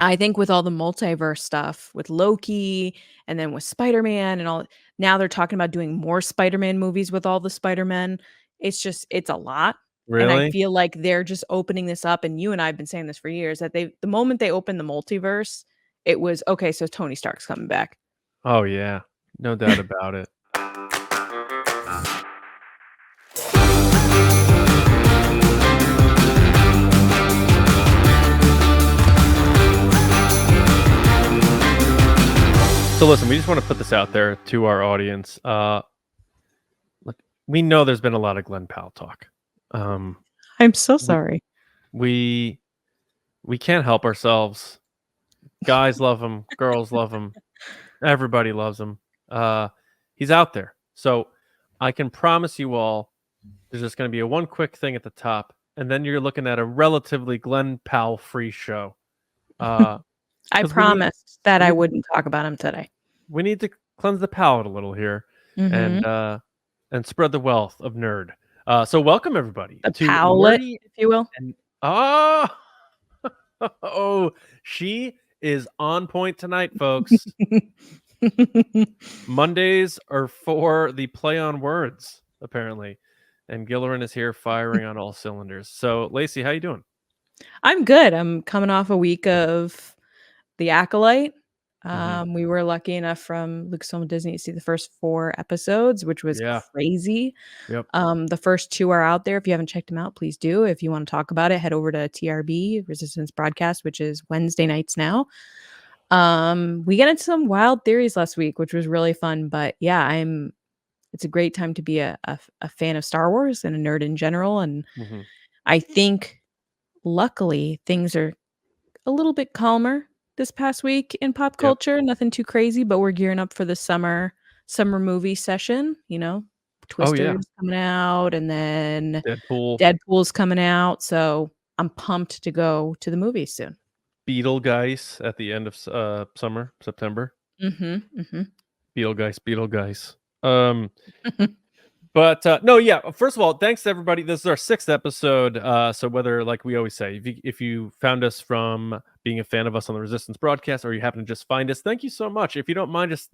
I think with all the multiverse stuff, with Loki and then with Spider-Man and all, now they're talking about doing more Spider-Man movies with all the Spider-Men. It's a lot. And I Really? feel like they're just opening this up. And you and I have been saying this for years that the moment they opened the multiverse, it was okay. So Tony Stark's coming back. Oh yeah, no doubt about it. So listen, we just want to put this out there to our audience. Look, we know there's been a lot of Glenn Powell talk. I'm so sorry. We can't help ourselves. Guys love him, girls love him, everybody loves him. He's out there. So I can promise you all there's just going to be a one quick thing at the top, and then you're looking at a relatively Glenn Powell free show. I promised that I wouldn't talk about him today. We need to cleanse the palate a little here and spread the wealth of nerd. So welcome everybody to Powlet, if you will. And, oh, she is on point tonight, folks. Mondays are for the play on words, apparently. And Gilleran is here firing on all cylinders. So, Lacey, how you doing? I'm good. I'm coming off a week of The Acolyte. We were lucky enough from Lucasfilm Disney to see the first 4 episodes, which was crazy. Yep. The first 2 are out there. If you haven't checked them out, please do. If you want to talk about it, head over to TRB Resistance Broadcast, which is Wednesday nights now. We got into some wild theories last week, which was really fun. But yeah, it's a great time to be a fan of Star Wars and a nerd in general. And I think luckily things are a little bit calmer this past week in pop culture. Nothing too crazy, but we're gearing up for the summer movie session. You know, Twister's coming out, and then Deadpool's coming out. So I'm pumped to go to the movies soon. Beetlegeist at the end of summer, September. Beetlegeist. But no, yeah. First of all, thanks to everybody. This is our 6th episode. So whether, like we always say, if you found us from being a fan of us on the Resistance broadcast, or you happen to just find us, thank you so much. If you don't mind just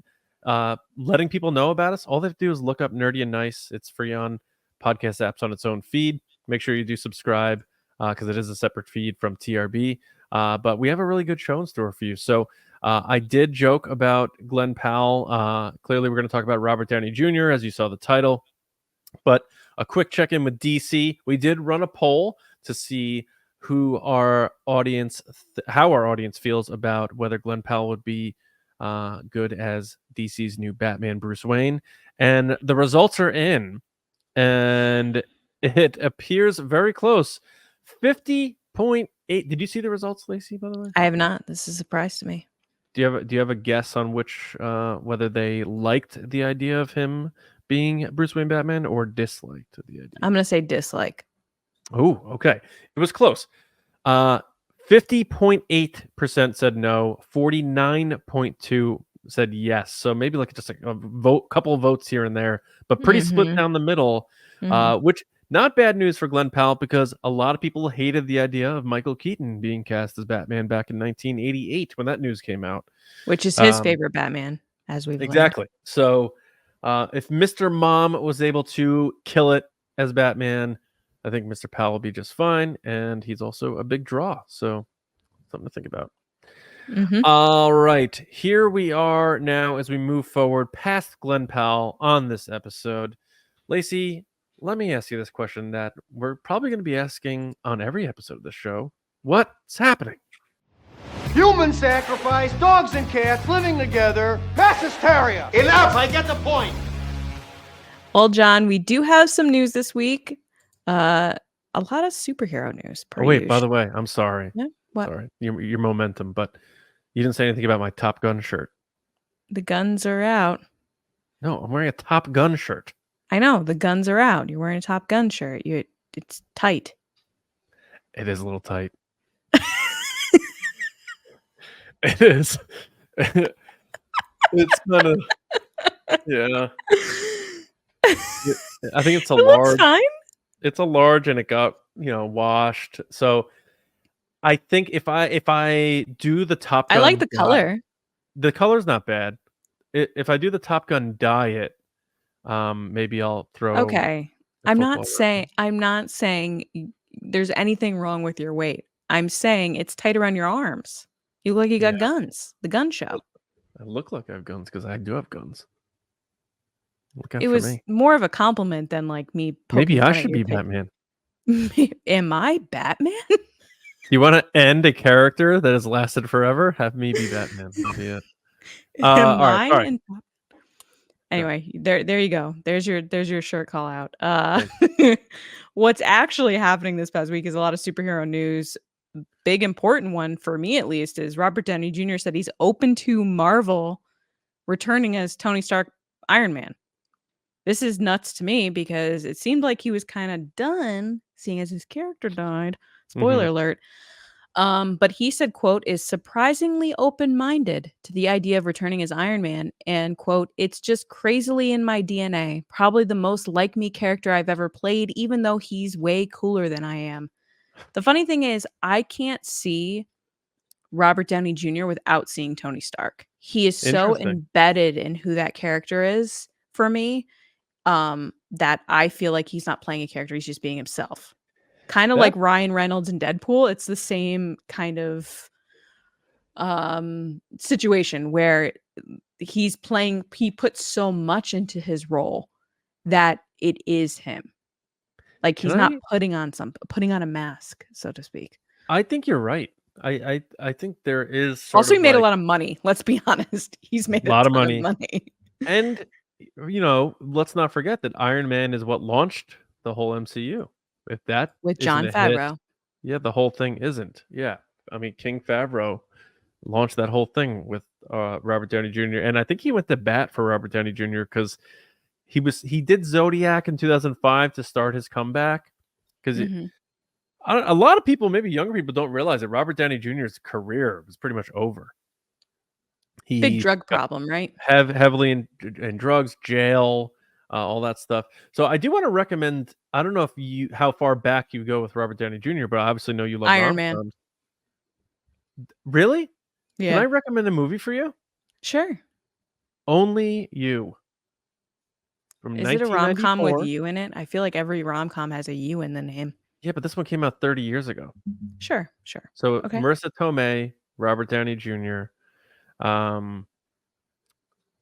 letting people know about us, all they have to do is look up Nerdy and Nice. It's free on podcast apps on its own feed. Make sure you do subscribe because it is a separate feed from TRB. But we have a really good show in store for you. So I did joke about Glenn Powell. Clearly, we're going to talk about Robert Downey Jr., as you saw the title. But a quick check-in with DC. We did run a poll to see who our audience, how our audience feels about whether Glenn Powell would be good as DC's new Batman Bruce Wayne. And the results are in. And it appears very close. 50.8. Did you see the results, Lacey, by the way? I have not. This is a surprise to me. Do you have a guess on which whether they liked the idea of him being Bruce Wayne Batman or disliked the idea? I'm going to say dislike. Oh, okay. It was close. 50.8% said no. 49.2% said yes. So maybe like just like a couple of votes here and there, but pretty split down the middle, which not bad news for Glenn Powell because a lot of people hated the idea of Michael Keaton being cast as Batman back in 1988 when that news came out. Which is his favorite Batman, as we've exactly. learned. So if Mr. Mom was able to kill it as Batman, I think Mr. Powell will be just fine. And he's also a big draw. So something to think about. All right. Here we are now as we move forward past Glenn Powell on this episode. Lacey, let me ask you this question that we're probably going to be asking on every episode of the show. What's happening? Human sacrifice, dogs and cats living together, mass hysteria. Enough, I get the point. Well, John, we do have some news this week. A lot of superhero news. Wait, by the way, I'm sorry. Yeah? What? Sorry, your momentum, but you didn't say anything about my Top Gun shirt. The guns are out. No, I'm wearing a Top Gun shirt. I know, the guns are out. You're wearing a Top Gun shirt. It's tight. It is a little tight. It is. It's kind of, yeah. I think it's a large. Looks fine. It's a large, and it got washed. So I think if I do the Top I Gun, like the color. the color's not bad. If I do the Top Gun diet, maybe I'll throw Okay. a I'm football not saying reference. I'm not saying there's anything wrong with your weight. I'm saying it's tight around your arms. You look like you Yeah, got guns. The gun show. I look like I have guns because I do have guns. Look out It for was me. more of a compliment than like me Maybe poking I fun at should your be thing. Batman. Am I Batman? You want to end a character that has lasted forever? Have me be Batman. That'll be it. All Am right, I? sorry. And anyway, there you go. There's your shirt call out. Thanks. What's actually happening this past week is a lot of superhero news. Big important one for me at least is Robert Downey Jr. said he's open to Marvel returning as Tony Stark Iron Man. This is nuts to me because it seemed like he was kind of done, seeing as his character died. Spoiler alert. But he said, quote, is surprisingly open-minded to the idea of returning as Iron Man, and quote, it's just crazily in my DNA. Probably the most like me character I've ever played, even though he's way cooler than I am. The funny thing is, I can't see Robert Downey Jr. without seeing Tony Stark. He is so Interesting. embedded in who that character is for me, that I feel like he's not playing a character, he's just being himself. Kind of like That Ryan Reynolds in Deadpool. It's the same kind of situation where he puts so much into his role that it is him. Like Can he's not I? putting on a mask, so to speak. I think you're right. I think there is sort Also, he of made a like lot of money. Let's be honest. He's made a a lot of ton of money, money and let's not forget that Iron Man is what launched the whole MCU. If that with isn't Jon a hit, Favreau. yeah, the whole thing isn't. Yeah, I mean King Favreau launched that whole thing with Robert Downey Jr. and I think he went to bat for Robert Downey Jr. because he did Zodiac in 2005 to start his comeback because Mhm. a lot of people, maybe younger people, don't realize that Robert Downey Jr.'s career was pretty much over. Big He drug got problem, right? heavily in drugs, jail, all that stuff. So I do want to recommend. I don't know if how far back you go with Robert Downey Jr., but I obviously know you love Iron Man. rom-coms. Really? Can I Yeah. recommend a movie for you? Sure. Only You from Is it a rom-com with 1994. you in it? I feel like every rom-com has a you in the name. Yeah, but this one came out 30 years ago. Sure. So Okay. Marissa Tomei, Robert Downey Jr.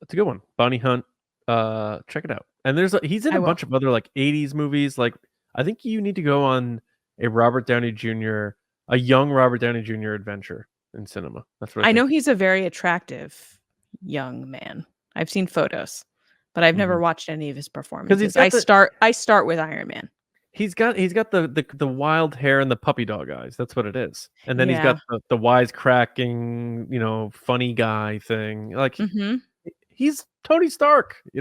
It's a good one. Bonnie Hunt. Check it out. And he's in I a will. bunch of other like 80s movies. Like I think you need to go on a young Robert Downey Jr. adventure in cinema. That's what I I know think. he's a very attractive young man. I've seen photos, but I've never watched any of his performances. got I start with Iron Man. He's got the wild hair and the puppy dog eyes. That's what it is. And then he's Yeah. got the wisecracking, funny guy thing. Like Mhm. he's Tony Stark, He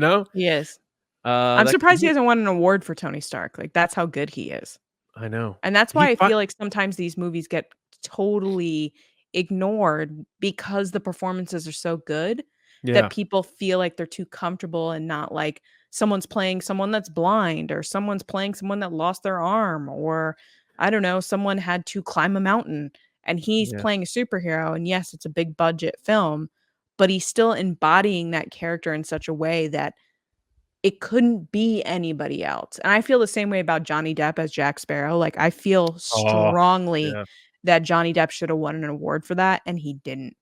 is. I'm That surprised he hasn't won an award for Tony Stark. Like that's how good he is. I know. And that's He why I fi- feel like sometimes these movies get totally ignored because the performances are so good yeah. that people feel like they're too comfortable and not like someone's playing someone that's blind or someone's playing someone that lost their arm or I don't know, someone had to climb a mountain and he's Yeah. playing a superhero. And yes, it's a big budget film, but he's still embodying that character in such a way that it couldn't be anybody else. And I feel the same way about Johnny Depp as Jack Sparrow. Like I feel Oh, strongly yeah. that Johnny Depp should have won an award for that and he didn't.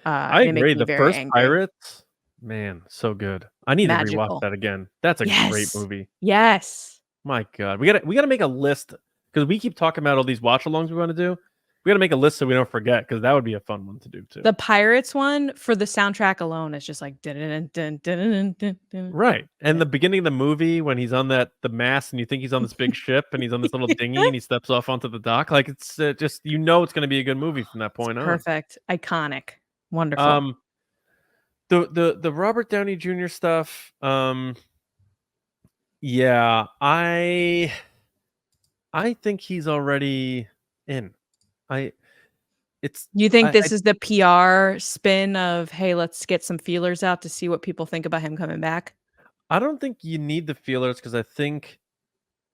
I And it makes agree. me The very first angry. Pirates, man, so good. I need to rewatch Magical. that again. That's a great Yes. movie. Yes. My God, we gotta make a list because we keep talking about all these watch-alongs we want to do. We gotta make a list so we don't forget because that would be a fun one to do too. The Pirates one for the soundtrack alone is just like dun-dun-dun-dun-dun-dun-dun. Right. And Yeah. the beginning of the movie when he's on the mast and you think he's on this big ship and he's on this little dinghy and he steps off onto the dock, like it's just it's going to be a good movie from that point on. Perfect. Iconic. Wonderful. The Robert Downey Jr. stuff, yeah, I think he's already in. You think this is the PR spin of, hey, let's get some feelers out to see what people think about him coming back? I don't think you need the feelers because I think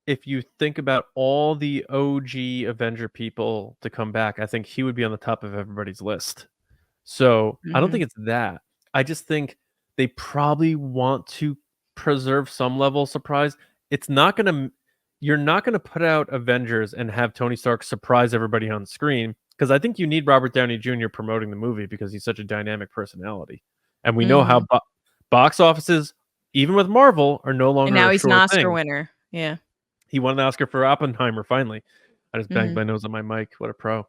if you think about all the OG Avenger people to come back, I think he would be on the top of everybody's list. So I don't think it's that. I just think they probably want to preserve some level of surprise. It's not gonna You're not gonna put out Avengers and have Tony Stark surprise everybody on screen, because I think you need Robert Downey Jr. promoting the movie because he's such a dynamic personality. And we know how box offices, even with Marvel, are no And longer now a he's an sure Oscar thing. winner. Yeah. He won an Oscar for Oppenheimer finally. I just banged my nose on my mic. What a pro.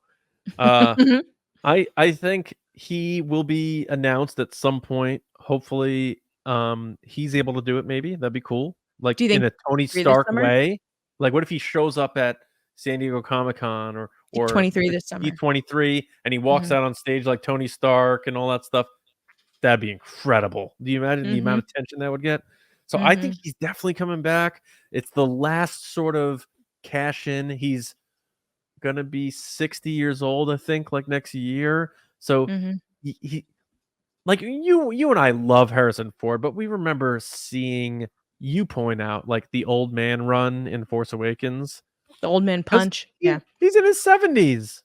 I think he will be announced at some point. Hopefully, he's able to do it. Maybe that'd be cool. Like Do you in think a Tony this Stark summer? way. Like, what if he shows up at San Diego Comic-Con or 23 this summer. E23 and he walks out on stage like Tony Stark and all that stuff? That'd be incredible. Do you imagine the amount of attention that would get? So I think he's definitely coming back. It's the last sort of cash in. He's gonna be 60 years old, I think, like next year. So he like you and I love Harrison Ford, but we remember seeing you point out like the old man run in Force Awakens. The old man punch. Yeah. He's in his 70s.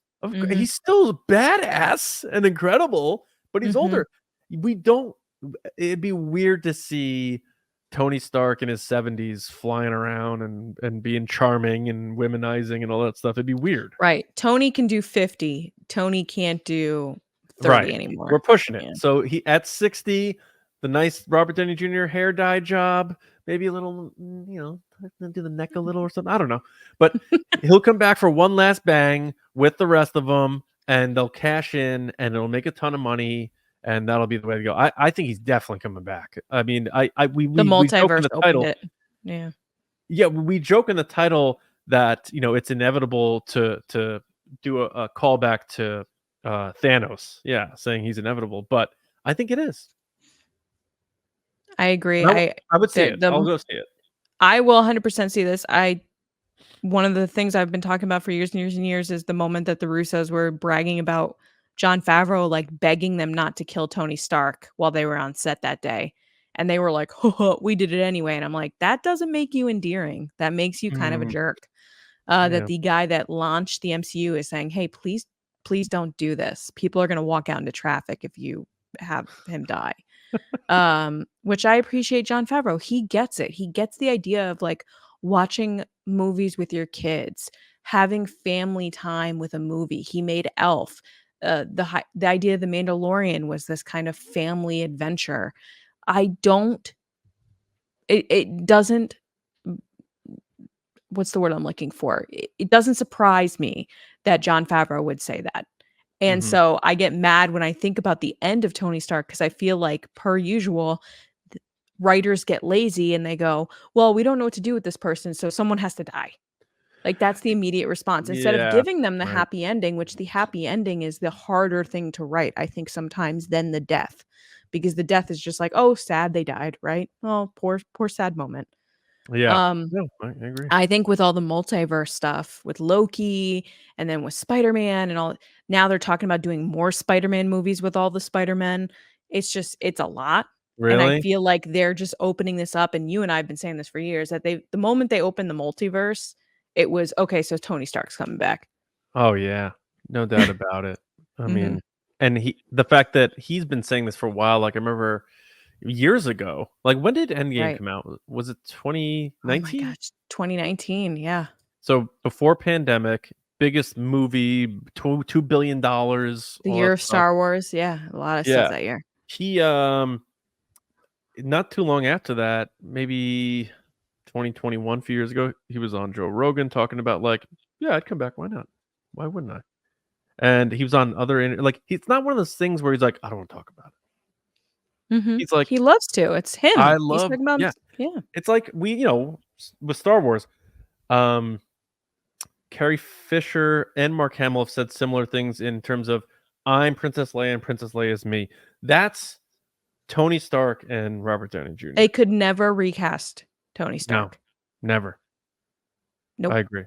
He's still badass and incredible, but he's older. It'd be weird to see Tony Stark in his 70s flying around and being charming and womenizing and all that stuff. It'd be weird. Right. Tony can do 50. Tony can't do 30 anymore. We're pushing it. Yeah. So he at 60, the nice Robert Downey Jr. hair dye job, maybe a little, do the neck a little or something. I don't know. But he'll come back for one last bang with the rest of them, and they'll cash in, and it'll make a ton of money, and that'll be the way to go. I think he's definitely coming back. I mean, we the multiverse the title. opened it. Yeah. Yeah, we joke in the title that it's inevitable to do a callback to Thanos. Yeah, saying he's inevitable, but I think it is. I agree. I would see it. I'll go see it. I will 100% see this. One of the things I've been talking about for years and years and years is the moment that the Russos were bragging about Jon Favreau, like begging them not to kill Tony Stark while they were on set that day. And they were like, we did it anyway. And I'm like, that doesn't make you endearing. That makes you kind of a jerk. That the guy that launched the MCU is saying, hey, please don't do this. People are going to walk out into traffic if you have him die. Which I appreciate Jon Favreau. He gets it. He gets the idea of like watching movies with your kids, having family time with a movie. He made Elf. The idea of The Mandalorian was this kind of family adventure. It doesn't, what's the word I'm looking for? It doesn't surprise me that Jon Favreau would say that. And so I get mad when I think about the end of Tony Stark, because I feel like, per usual, writers get lazy and they go, well, we don't know what to do with this person, so someone has to die. Like, that's the immediate response. Instead of giving them the happy ending, which the happy ending is the harder thing to write, I think, sometimes, than the death. Because the death is just like, oh, sad, they died, right? Oh, poor sad moment. Yeah. No, I agree. I think with all the multiverse stuff, with Loki and then with Spider-Man and all, now they're talking about doing more Spider-Man movies with all the Spider-Men. It's a lot. Really? And I feel like they're just opening this up. And you and I have been saying this for years, that the moment they opened the multiverse, it was, okay, so Tony Stark's coming back. Oh yeah, no doubt about it. I mean, and the fact that he's been saying this for a while, like I remember years ago, like when did Endgame come out? Was it 2019? Oh my gosh, 2019, yeah. So before pandemic, biggest movie, $2 billion. The year of Star Wars, yeah, a lot of stuff that year. He not too long after that, maybe 2021, a few years ago, he was on Joe Rogan talking about like, yeah, I'd come back. Why not? Why wouldn't I? And he was on other it's not one of those things where he's like, I don't want to talk about it. He's like, he loves to. It's him. I love. Yeah. It's like with Star Wars, Carrie Fisher and Mark Hamill have said similar things in terms of I'm Princess Leia and Princess Leia is me. That's Tony Stark and Robert Downey Jr. They could never recast Tony Stark. No, never. Nope. I agree.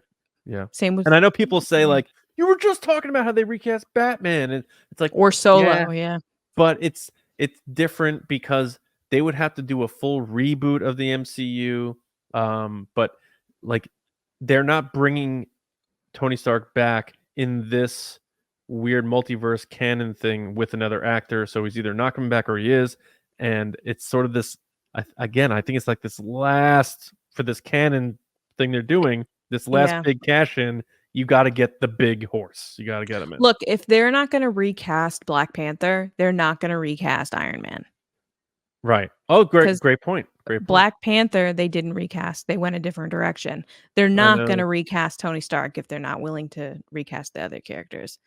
Yeah. Same with. And I know people say like, you were just talking about how they recast Batman, and it's like, or Solo, yeah. But it's different because they would have to do a full reboot of the MCU. But like they're not bringing Tony Stark back in this weird multiverse canon thing with another actor, so he's either not coming back or he is, and it's sort of this. Again, I think it's like this last for this canon thing they're doing. This last Yeah. big cash in, you got to get the big horse. You got to get him in. Look, if they're not going to recast Black Panther, they're not going to recast Iron Man. Right. Oh, great 'Cause point. Great point. Black Panther, they didn't recast. They went a different direction. They're not going to recast Tony Stark if they're not willing to recast the other characters.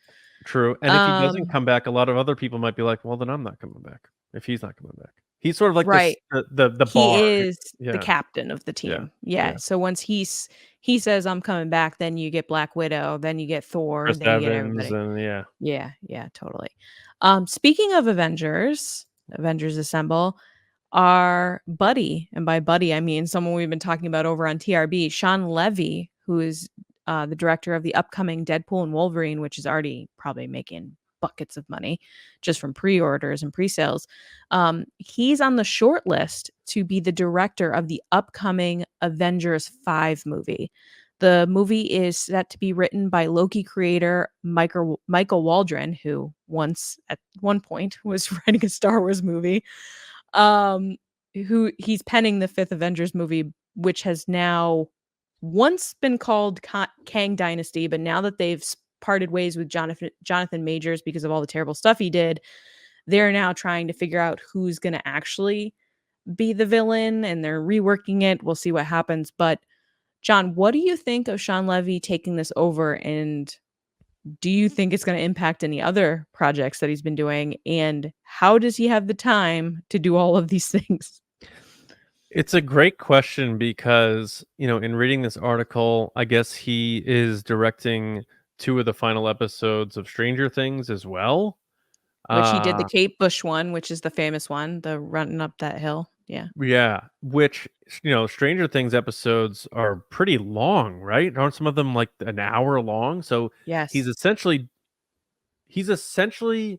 True. And if he doesn't come back, a lot of other people might be like, well, then I'm not coming back if he's not coming back. He's sort of like Right. the He bar. is Yeah. the captain of the team. Yeah. Yeah. So once he says I'm coming back, then you get Black Widow, then you get Thor, Chris then you get Evans everybody. and Yeah, totally. Speaking of Avengers Assemble, our buddy, and by buddy I mean someone we've been talking about over on TRB, Shawn Levy, who is the director of the upcoming Deadpool and Wolverine, which is already probably making buckets of money just from pre-orders and pre-sales. He's on the short list to be the director of the upcoming Avengers 5 movie. The movie is set to be written by Loki creator Michael Waldron, who at one point was writing a Star Wars movie. Who he's penning the 5th Avengers movie, which has now once been called Kang Dynasty, but now that they've parted ways with Jonathan Majors because of all the terrible stuff he did, they're now trying to figure out who's going to actually be the villain, and they're reworking it. We'll see what happens. But John, what do you think of Shawn Levy taking this over, and do you think it's going to impact any other projects that he's been doing, and how does he have the time to do all of these things? It's a great question because, in reading this article, I guess he is directing 2 of the final episodes of Stranger Things as well. Which he did the Kate Bush one, which is the famous one, the running up that hill. Yeah. Yeah, which, Stranger Things episodes are pretty long, right? Aren't some of them like an hour long? So Yes. he's essentially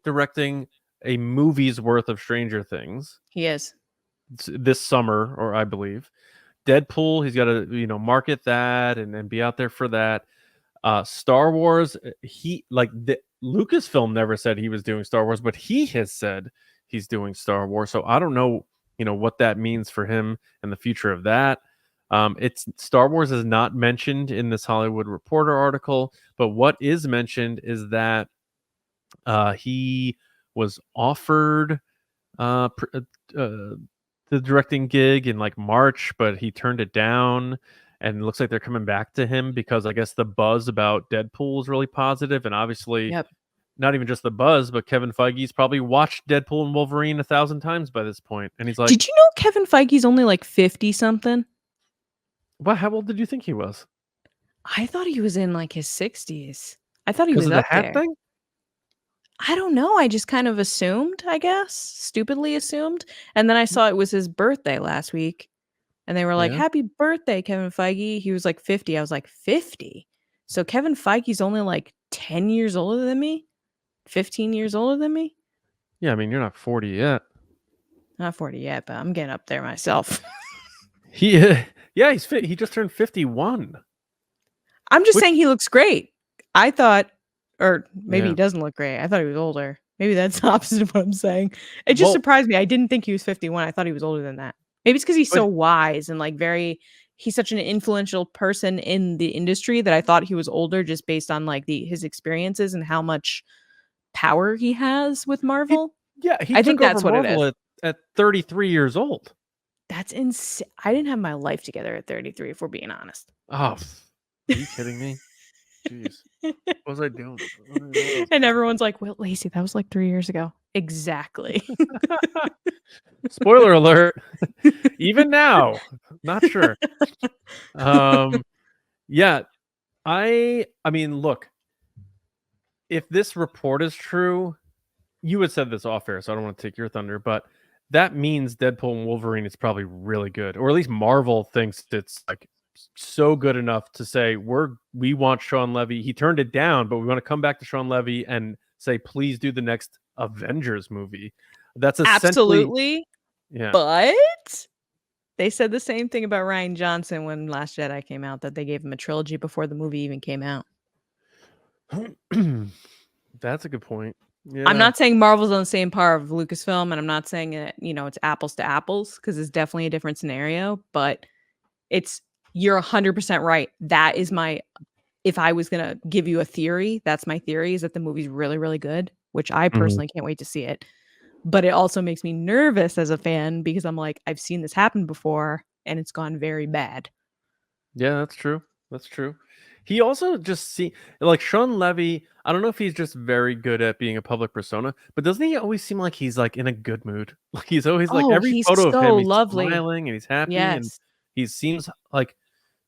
directing a movie's worth of Stranger Things. He is. This summer, or I believe. Deadpool, he's got to, market that and be out there for that. Star Wars, Lucasfilm never said he was doing Star Wars, but he has said he's doing Star Wars. So I don't know, what that means for him and the future of that. It's Star Wars is not mentioned in this Hollywood Reporter article, but what is mentioned is that he was offered the directing gig in like March, but he turned it down, and it looks like they're coming back to him because I guess the buzz about Deadpool is really positive, and obviously not even just the buzz, but Kevin Feige's probably watched Deadpool and Wolverine 1,000 times by this point, and he's like, did you know Kevin Feige's only like 50 something? Well, how old did you think he was? I thought he was in like his 60s. I thought he was of up the hat there. thing? I don't know. I just kind of assumed, I guess, stupidly assumed. And then I saw it was his birthday last week. And they were like, happy birthday, Kevin Feige. He was like 50. I was like, 50? So Kevin Feige's only like 10 years older than me? 15 years older than me? Yeah, I mean, you're not 40 yet. Not 40 yet, but I'm getting up there myself. He just turned 51. I'm just saying he looks great. I thought, or maybe he doesn't look great. I thought he was older. Maybe that's the opposite of what I'm saying. It just surprised me. I didn't think he was 51. I thought he was older than that. Maybe it's because he's so wise and like he's such an influential person in the industry that I thought he was older just based on like his experiences and how much power he has with Marvel. I think that's what Marvel it is. At 33 years old. That's insane. I didn't have my life together at 33, if we're being honest. Oh, are you kidding me? Jeez. What was I doing? And everyone's like, well, Lacey, that was like 3 years ago. Exactly. Spoiler alert. Even now, not sure. Yeah. I mean, look, if this report is true, you had said this off air, so I don't want to take your thunder, but that means Deadpool and Wolverine is probably really good, or at least Marvel thinks it's like so good enough to say we want Shawn Levy. He turned it down, but we want to come back to Shawn Levy and say, please do the next Avengers movie. That's absolutely. Yeah. But They said the same thing about Rian Johnson when Last Jedi came out, that they gave him a trilogy before the movie even came out. That's a good point. Yeah. I'm not saying Marvel's on the same par of Lucasfilm, and I'm not saying it, it's apples to apples, because it's definitely a different scenario, but you're 100% right. That is if I was going to give you a theory, that's my theory, is that the movie's really, really good, which I personally can't wait to see it. But it also makes me nervous as a fan, because I'm like, I've seen this happen before and it's gone very bad. Yeah, that's true. That's true. He also just like Shawn Levy. I don't know if he's just very good at being a public persona, but doesn't he always seem like he's like in a good mood? Like he's always like every He's photo of so him, he's lovely. smiling and he's happy, and Yes. he seems like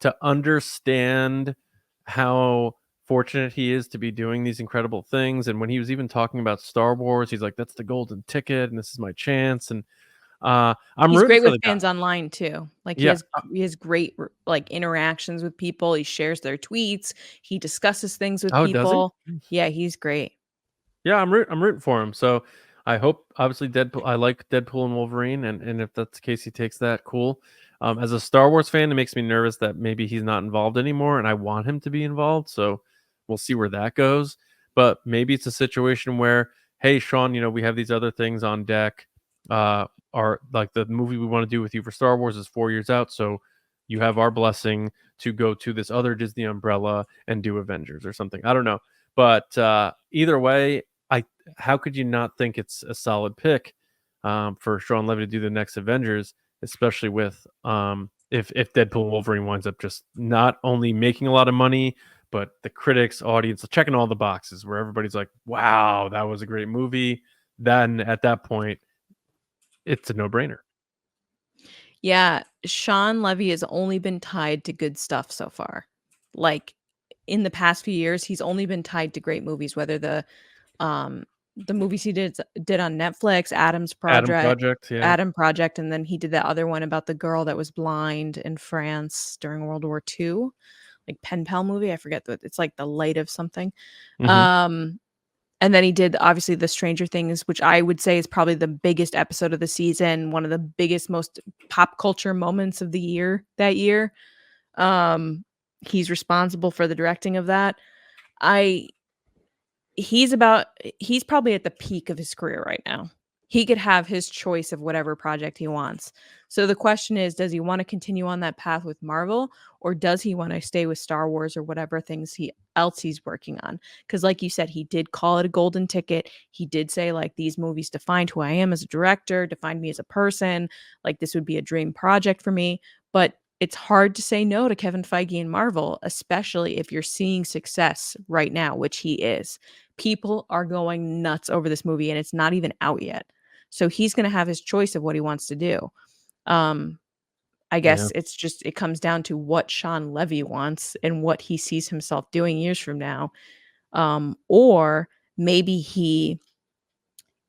to understand how fortunate he is to be doing these incredible things. And when he was even talking about Star Wars, he's like, "That's the golden ticket, and this is my chance." And I'm He's rooting great for with the guy. fans online too. Like Yeah. he has great like interactions with people. He shares their tweets. He discusses things with Oh, does he? people. Yeah, he's great. Yeah, I'm rooting for him. So I hope, obviously, Deadpool. I like Deadpool and Wolverine, and if that's the case, he takes that. Cool. As a Star Wars fan, it makes me nervous that maybe he's not involved anymore, and I want him to be involved. So we'll see where that goes. But maybe it's a situation where, hey, Shawn, we have these other things on deck. Are like the movie we want to do with you for Star Wars is 4 years out, so you have our blessing to go to this other Disney umbrella and do Avengers or something. I don't know, but either way, how could you not think it's a solid pick for Shawn Levy to do the next Avengers, especially with if Deadpool and Wolverine winds up just not only making a lot of money, but the critics, audience, checking all the boxes where everybody's like, wow, that was a great movie. Then at that point, it's a no-brainer. Yeah, Shawn Levy has only been tied to good stuff so far. Like in the past few years, he's only been tied to great movies, whether the movies he did on Netflix, Adam Project, yeah. Adam Project, and then he did that other one about the girl that was blind in France during World War II, like pen pal movie. I forget it's like The Light of something. And then he did obviously the Stranger Things, which I would say is probably the biggest episode of the season, one of the biggest, most pop culture moments of the year that year. He's responsible for the directing of that. He's probably at the peak of his career right now. He could have his choice of whatever project he wants. So the question is, does he want to continue on that path with Marvel, or does he want to stay with Star Wars or whatever things else he's working on? Because like you said, he did call it a golden ticket. He did say like, these movies defined who I am as a director, defined me as a person. Like this would be a dream project for me. But it's hard to say no to Kevin Feige and Marvel, especially if you're seeing success right now, which he is. People are going nuts over this movie and it's not even out yet. So he's going to have his choice of what he wants to do. I guess it comes down to what Shawn Levy wants and what he sees himself doing years from now. Or maybe he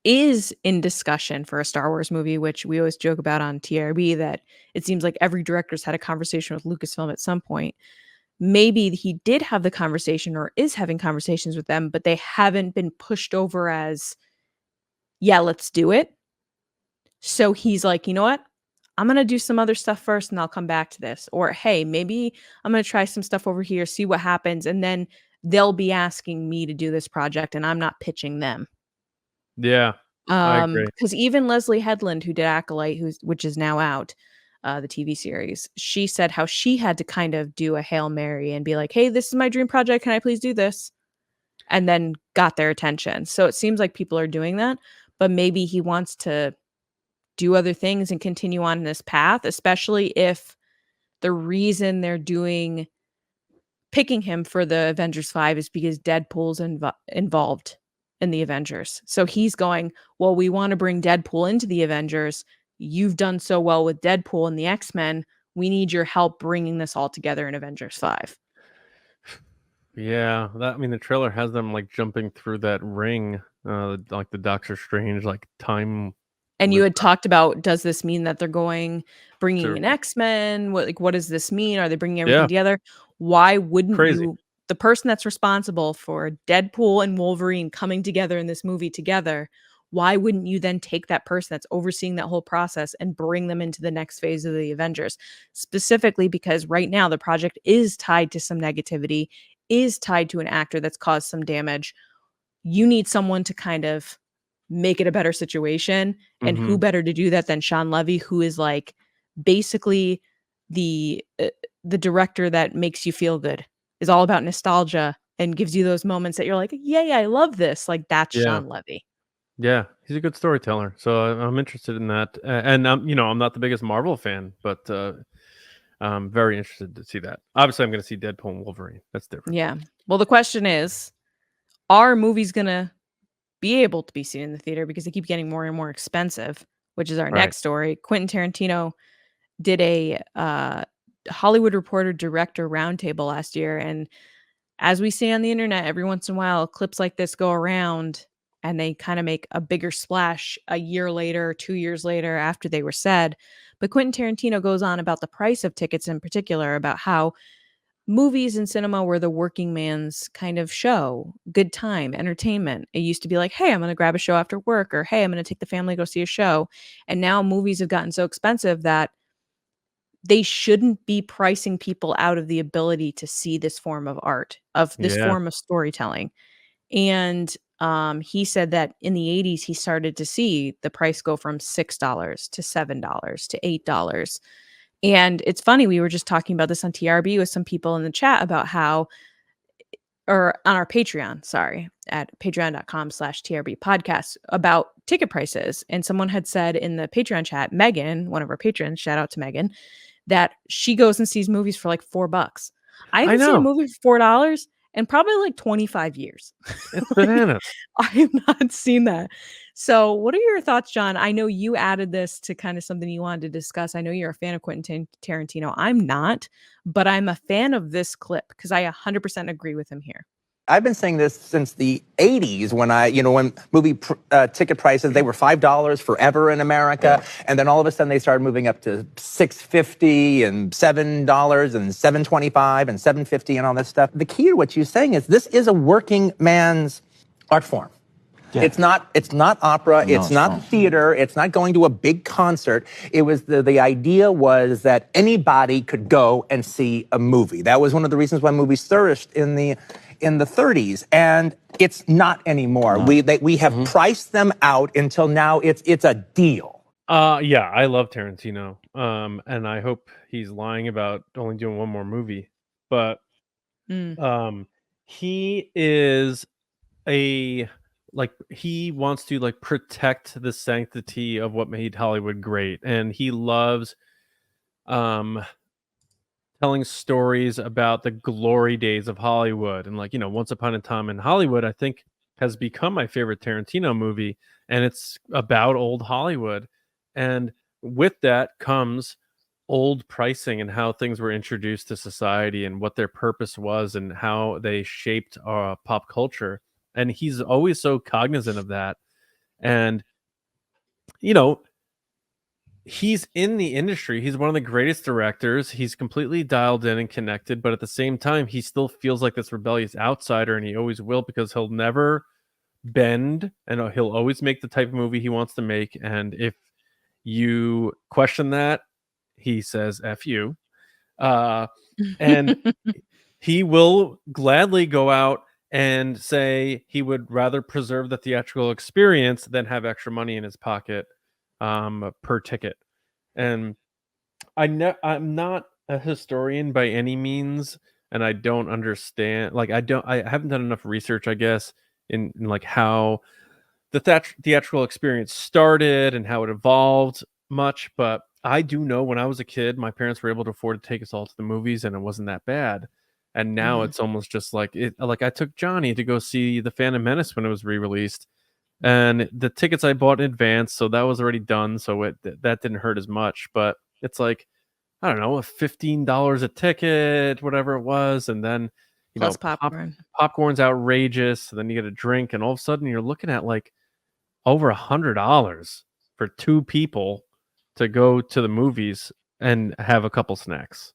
is in discussion for a Star Wars movie, which we always joke about on TRB, that it seems like every director's had a conversation with Lucasfilm at some point. Maybe he did have the conversation or is having conversations with them, but they haven't been pushed over as, yeah, let's do it. So he's like, you know what? I'm going to do some other stuff first and I'll come back to this. Or, hey, maybe I'm going to try some stuff over here, see what happens. And then they'll be asking me to do this project and I'm not pitching them. Yeah, I agree. Because even Leslie Headland, who did Acolyte, which is now out, the TV series, she said how she had to kind of do a Hail Mary and be like, hey, this is my dream project. Can I please do this? And then got their attention. So it seems like people are doing that, but maybe he wants to do other things and continue on this path, especially if the reason they're picking him for the Avengers 5 is because Deadpool's involved in the Avengers. So he's going, well, we want to bring Deadpool into the Avengers. You've done so well with Deadpool and the X-Men. We need your help bringing this all together in Avengers 5. Yeah, the trailer has them like jumping through that ring, like the Doctor Strange, like time. And you had talked about, does this mean that they're bringing in X-Men? What does this mean? Are they bringing everything together? Why wouldn't you, the person that's responsible for Deadpool and Wolverine coming together in this movie together, why wouldn't you then take that person that's overseeing that whole process and bring them into the next phase of the Avengers? Specifically because right now the project is tied to some negativity, is tied to an actor that's caused some damage. You need someone to kind of make it a better situation. And who better to do that than Shawn Levy, who is like basically the director that makes you feel good, is all about nostalgia and gives you those moments that you're like, yay, I love this. Like that's Yeah. Shawn Levy. Yeah, he's a good storyteller. So I'm interested in that. And I'm, I'm not the biggest Marvel fan, but I'm very interested to see that. Obviously, I'm going to see Deadpool and Wolverine. That's different. Yeah. Well, the question is, are movies going to be able to be seen in the theater because they keep getting more and more expensive, which is our Right. next story. Quentin Tarantino did a Hollywood Reporter director roundtable last year. And as we see on the internet, every once in a while, clips like this go around and they kind of make a bigger splash a year later, 2 years later after they were said. But Quentin Tarantino goes on about the price of tickets in particular, about how movies and cinema were the working man's kind of show, good time, entertainment. It used to be like, hey, I'm going to grab a show after work, or hey, I'm going to take the family to go see a show. And now movies have gotten so expensive that they shouldn't be pricing people out of the ability to see this form of art, of this form of storytelling. And he said that in the 80s, he started to see the price go from $6 to $7 to $8. And it's funny, we were just talking about this on TRB with some people in the chat about how, or on our Patreon, sorry, at patreon.com/TRB podcast, about ticket prices. And someone had said in the Patreon chat, Megan, one of our patrons, shout out to Megan, that she goes and sees movies for like $4. I haven't seen a movie for $4 in probably like 25 years. It's bananas. I have not seen that. So what are your thoughts, John? I know you added this to kind of something you wanted to discuss. I know you're a fan of Quentin Tarantino. I'm not, but I'm a fan of this clip because I 100% agree with him here. I've been saying this since the 80s when when movie ticket prices, they were $5 forever in America. Yeah. And then all of a sudden they started moving up to $6.50 and $7 and $7.25 and $7.50 and all this stuff. The key to what you're saying is this is a working man's art form. Yeah. It's not opera, no, it's not theater, it's not going to a big concert. It was the idea was that anybody could go and see a movie. That was one of the reasons why movies flourished in the 30s, and it's not anymore. No. We have priced them out until now it's a deal. Yeah, I love Tarantino. And I hope he's lying about only doing one more movie. But he is he wants to protect the sanctity of what made Hollywood great, and he loves telling stories about the glory days of Hollywood. And Once Upon a Time in Hollywood, I think, has become my favorite Tarantino movie, and it's about old Hollywood. And with that comes old pricing and how things were introduced to society and what their purpose was and how they shaped pop culture. And he's always so cognizant of that. And, he's in the industry. He's one of the greatest directors. He's completely dialed in and connected. But at the same time, he still feels like this rebellious outsider, and he always will, because he'll never bend, and he'll always make the type of movie he wants to make. And if you question that, he says, F you. And he will gladly go out and say he would rather preserve the theatrical experience than have extra money in his pocket per ticket. And I'm not a historian by any means, and I don't understand. I haven't done enough research, I guess, in how the theatrical experience started and how it evolved much. But I do know when I was a kid, my parents were able to afford to take us all to the movies, and it wasn't that bad. And now it's almost just I took Johnny to go see The Phantom Menace when it was re-released, and the tickets I bought in advance, so that was already done, so that didn't hurt as much. But it's I don't know, $15 a ticket, whatever it was, and then plus popcorn. Popcorn's outrageous. So then you get a drink, and all of a sudden you're looking at over $100 for two people to go to the movies and have a couple snacks.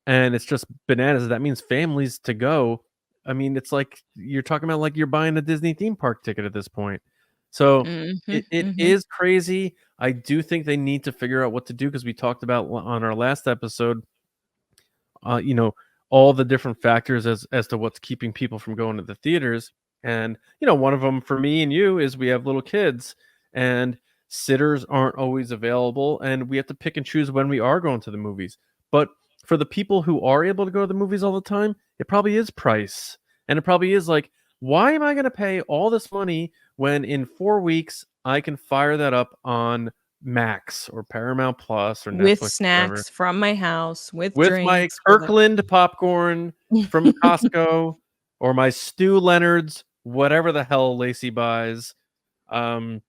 And it's just bananas. That means families to go. I mean, it's you're talking about you're buying a Disney theme park ticket at this point. So Mhm, it mhm. is crazy. I do think they need to figure out what to do because we talked about on our last episode, you know, all the different factors as to what's keeping people from going to the theaters. And you know, one of them for me and you is we have little kids, and sitters aren't always available, and we have to pick and choose when we are going to the movies. But for the people who are able to go to the movies all the time, it probably is price, and it probably is like, why am I going to pay all this money when in 4 weeks I can fire that up on Max or Paramount Plus or With Netflix, whatever, snacks from my house, with with my drinks, with Kirkland popcorn from Costco or my Stu Leonard's, whatever the hell Lacey buys. Um,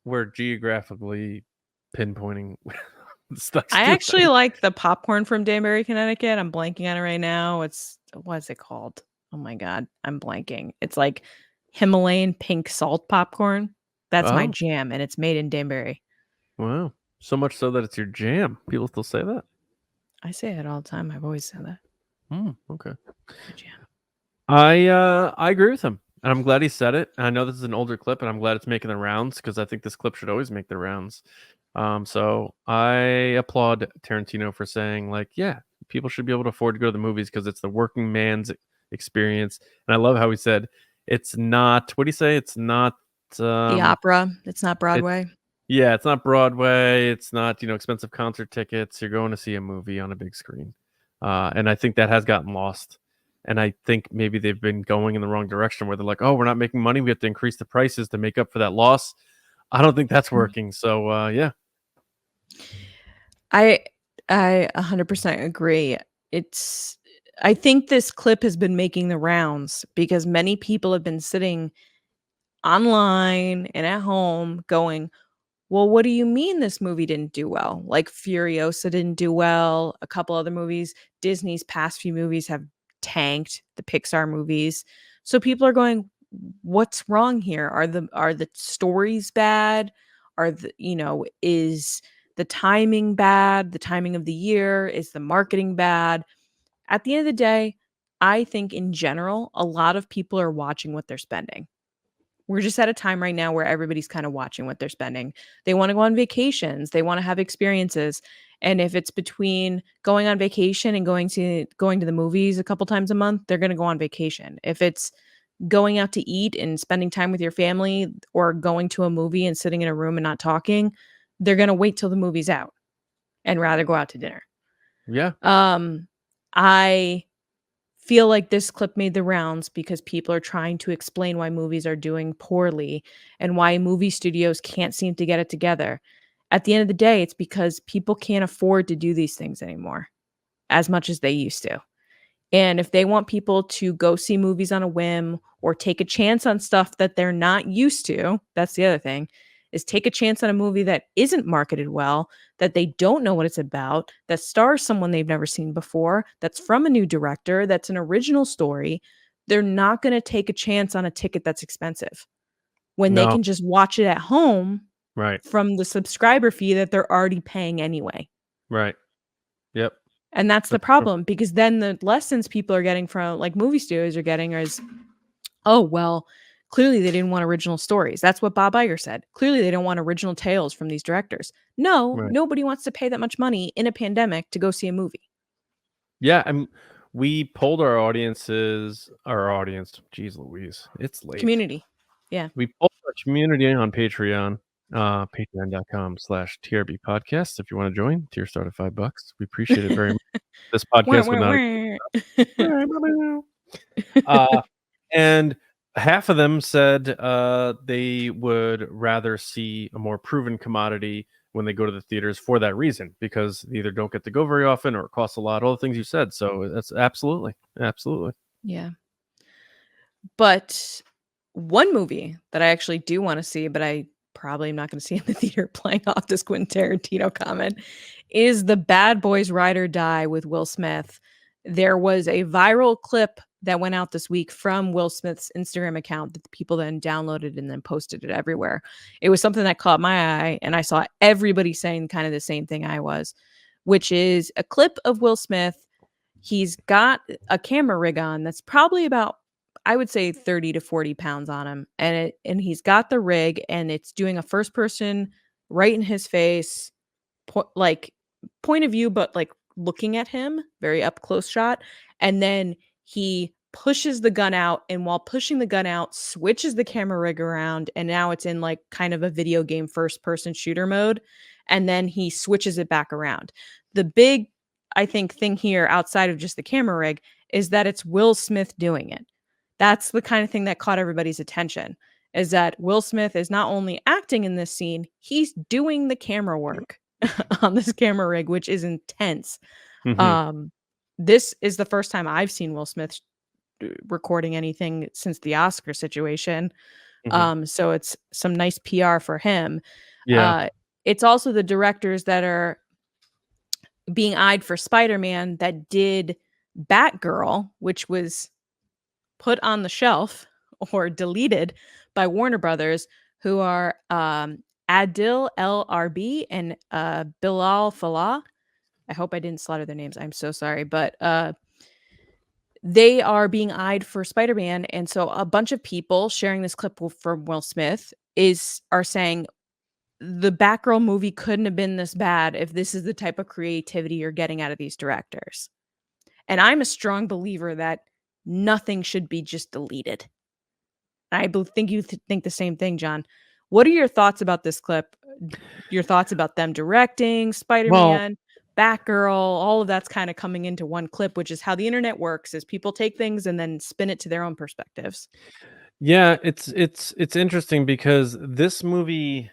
we're geographically pinpointing stuff. I actually like the popcorn from Danbury, Connecticut. I'm blanking on it right now. What's it called? Oh my god, I'm blanking. It's like Himalayan pink salt popcorn. That's my Oh, jam, and it's made in Danbury. wow. So much so that it's your jam. People still say that? I say it all the time. I've always said that. Okay. My jam. I agree with him, and I'm glad he said it. And I know this is an older clip, and I'm glad it's making the rounds because I think this clip should always make the rounds. So I applaud Tarantino for saying, like, yeah, people should be able to afford to go to the movies because it's the working man's experience. And I love how he said it's not. What do you say? It's not The opera. It's not Broadway. yeah, it's not Broadway. It's not, expensive concert tickets. You're going to see a movie on a big screen. And I think that has gotten lost. And I think maybe they've been going in the wrong direction where they're like, oh, we're not making money. We have to increase the prices to make up for that loss. I don't think that's working. So, yeah. I 100% agree. I think this clip has been making the rounds because many people have been sitting online and at home going, well, what do you mean this movie didn't do well? Like Furiosa didn't do well. A couple other movies, Disney's past few movies have tanked, the Pixar movies. So people are going, what's wrong here? Are the stories bad? Is the timing bad? The timing of the year? Is the marketing bad? At the end of the day, I think in general, a lot of people are watching what they're spending. We're just at a time right now where everybody's kind of watching what they're spending. They want to go on vacations, they want to have experiences. And if it's between going on vacation and going to the movies a couple times a month, they're going to go on vacation. If it's going out to eat and spending time with your family or going to a movie and sitting in a room and not talking, they're going to wait till the movie's out and rather go out to dinner. Yeah. I feel like this clip made the rounds because people are trying to explain why movies are doing poorly and why movie studios can't seem to get it together. At the end of the day, it's because people can't afford to do these things anymore as much as they used to. And if they want people to go see movies on a whim or take a chance on stuff that they're not used to, that's the other thing, is take a chance on a movie that isn't marketed well, that they don't know what it's about, that stars someone they've never seen before, that's from a new director, that's an original story. They're not going to take a chance on a ticket that's expensive when they No. can just watch it at home Right. from the subscriber fee that they're already paying anyway. Right. Yep. And that's the That's true. problem, because then the lessons people are getting from like movie studios are getting is, oh, well, clearly they didn't want original stories. That's what Bob Iger said. Clearly they don't want original tales from these directors. No, Right. nobody wants to pay that much money in a pandemic to go see a movie. Yeah. We polled our audience, geez Louise, it's late. Community. Yeah. We polled our community on Patreon, patreon.com/TRB podcast. If you want to join, tier start at $5. We appreciate it very much. This podcast would not. And half of them said they would rather see a more proven commodity when they go to the theaters for that reason, because they either don't get to go very often or it costs a lot, all the things you said. So that's absolutely. Yeah. But one movie that I actually do want to see, but I probably am not going to see in the theater, playing off this Quentin Tarantino comment, is The Bad Boys Ride or Die with Will Smith. There was a viral clip that went out this week from Will Smith's Instagram account that the people then downloaded and then posted it everywhere. It was something that caught my eye, and I saw everybody saying kind of the same thing I was, which is a clip of Will Smith. He's got a camera rig on that's probably about I would say 30 to 40 pounds on him. And he's got the rig and it's doing a first person right in his face, like point of view, but like looking at him, very up close shot. And then he pushes the gun out, and while pushing the gun out, switches the camera rig around, and now it's in like kind of a video game first person shooter mode. And then he switches it back around. The big, I think, thing here outside of just the camera rig is that it's Will Smith doing it. That's the kind of thing that caught everybody's attention, is that Will Smith is not only acting in this scene, he's doing the camera work on this camera rig, which is intense. This is the first time I've seen Will Smith recording anything since the Oscar situation. So it's some nice PR for him. It's also the directors that are being eyed for Spider-Man that did Batgirl, which was put on the shelf or deleted by Warner Brothers, who are Adil El Arbi and Bilal Fallah. I hope I didn't slaughter their names. I'm so sorry. But they are being eyed for Spider-Man. And so a bunch of people sharing this clip from Will Smith are saying the Batgirl movie couldn't have been this bad if this is the type of creativity you're getting out of these directors. And I'm a strong believer that nothing should be just deleted. I think you think the same thing, John. What are your thoughts about this clip? Your thoughts about them directing Spider-Man, Batgirl, all of that's kind of coming into one clip, which is how the internet works, is people take things and then spin it to their own perspectives. Yeah, it's interesting because this movie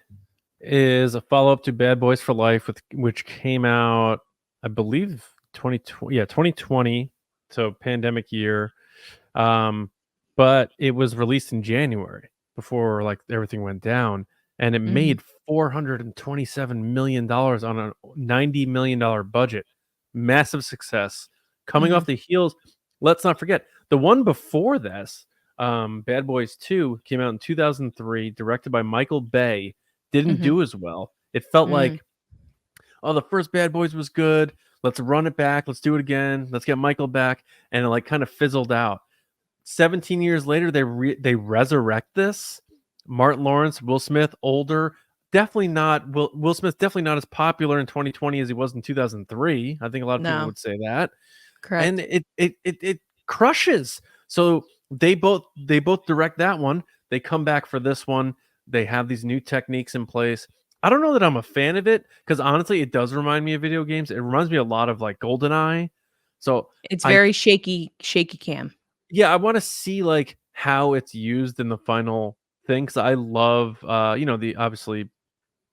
is a follow-up to Bad Boys for Life, which came out, I believe, 2020, so pandemic year. But it was released in January before like everything went down, and it made $427 million on a $90 million budget. Massive success. Coming off the heels, let's not forget, the one before this, Bad Boys 2, came out in 2003, directed by Michael Bay, didn't do as well. It felt like, oh, the first Bad Boys was good. Let's run it back. Let's do it again. Let's get Michael back. And it like kind of fizzled out. 17 years later, they resurrect this. Martin Lawrence, Will Smith, older. Definitely not Will Smith. Definitely not as popular in 2020 as he was in 2003. I think a lot of people would say that. Correct. And it crushes. So they both direct that one. They come back for this one. They have these new techniques in place. I don't know that I'm a fan of it because honestly, it does remind me of video games. It reminds me a lot of like GoldenEye. So it's very shaky cam. Yeah, I want to see like how it's used in the final thing, because I love obviously,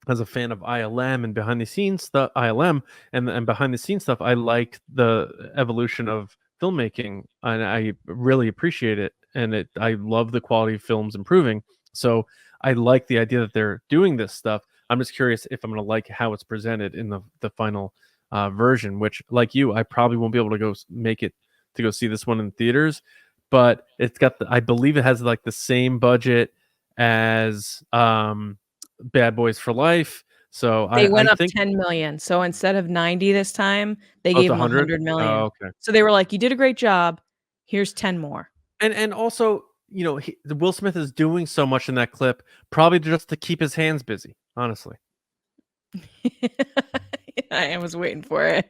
as a fan of ILM and behind the scenes stuff, and behind the scenes stuff, I like the evolution of filmmaking, and I really appreciate it, and I love the quality of films improving. So I like the idea that they're doing this stuff. I'm just curious if I'm going to like how it's presented in the final version, which, like you, I probably won't be able to go see this one in theaters, but it's got I believe it has like the same budget as Bad Boys for Life. So they went up think 10 million. So instead of 90 this time, they gave him 100 million. Oh, okay. So they were like, you did a great job. Here's 10 more. And also, Will Smith is doing so much in that clip, probably just to keep his hands busy, honestly. I was waiting for it.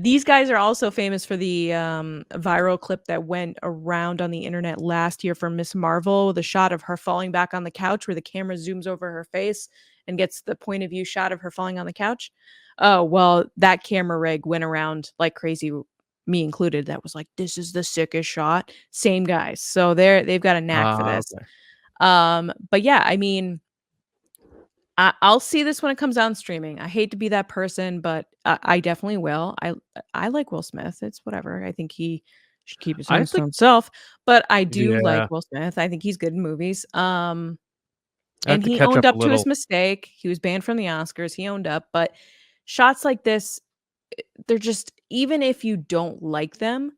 These guys are also famous for the viral clip that went around on the internet last year from Miss Marvel, the shot of her falling back on the couch where the camera zooms over her face and gets the point of view shot of her falling on the couch. Oh, well, that camera rig went around like crazy, me included. That was like, this is the sickest shot. Same guys. So they've got a knack for this. Okay. But yeah, I mean, I'll see this when it comes out on streaming. I hate to be that person, but I definitely will. I like Will Smith. It's whatever. I think he should keep his hands to himself. But I do like Will Smith. I think he's good in movies. And he owned up to his mistake. He was banned from the Oscars. He owned up. But shots like this, they're just, even if you don't like them,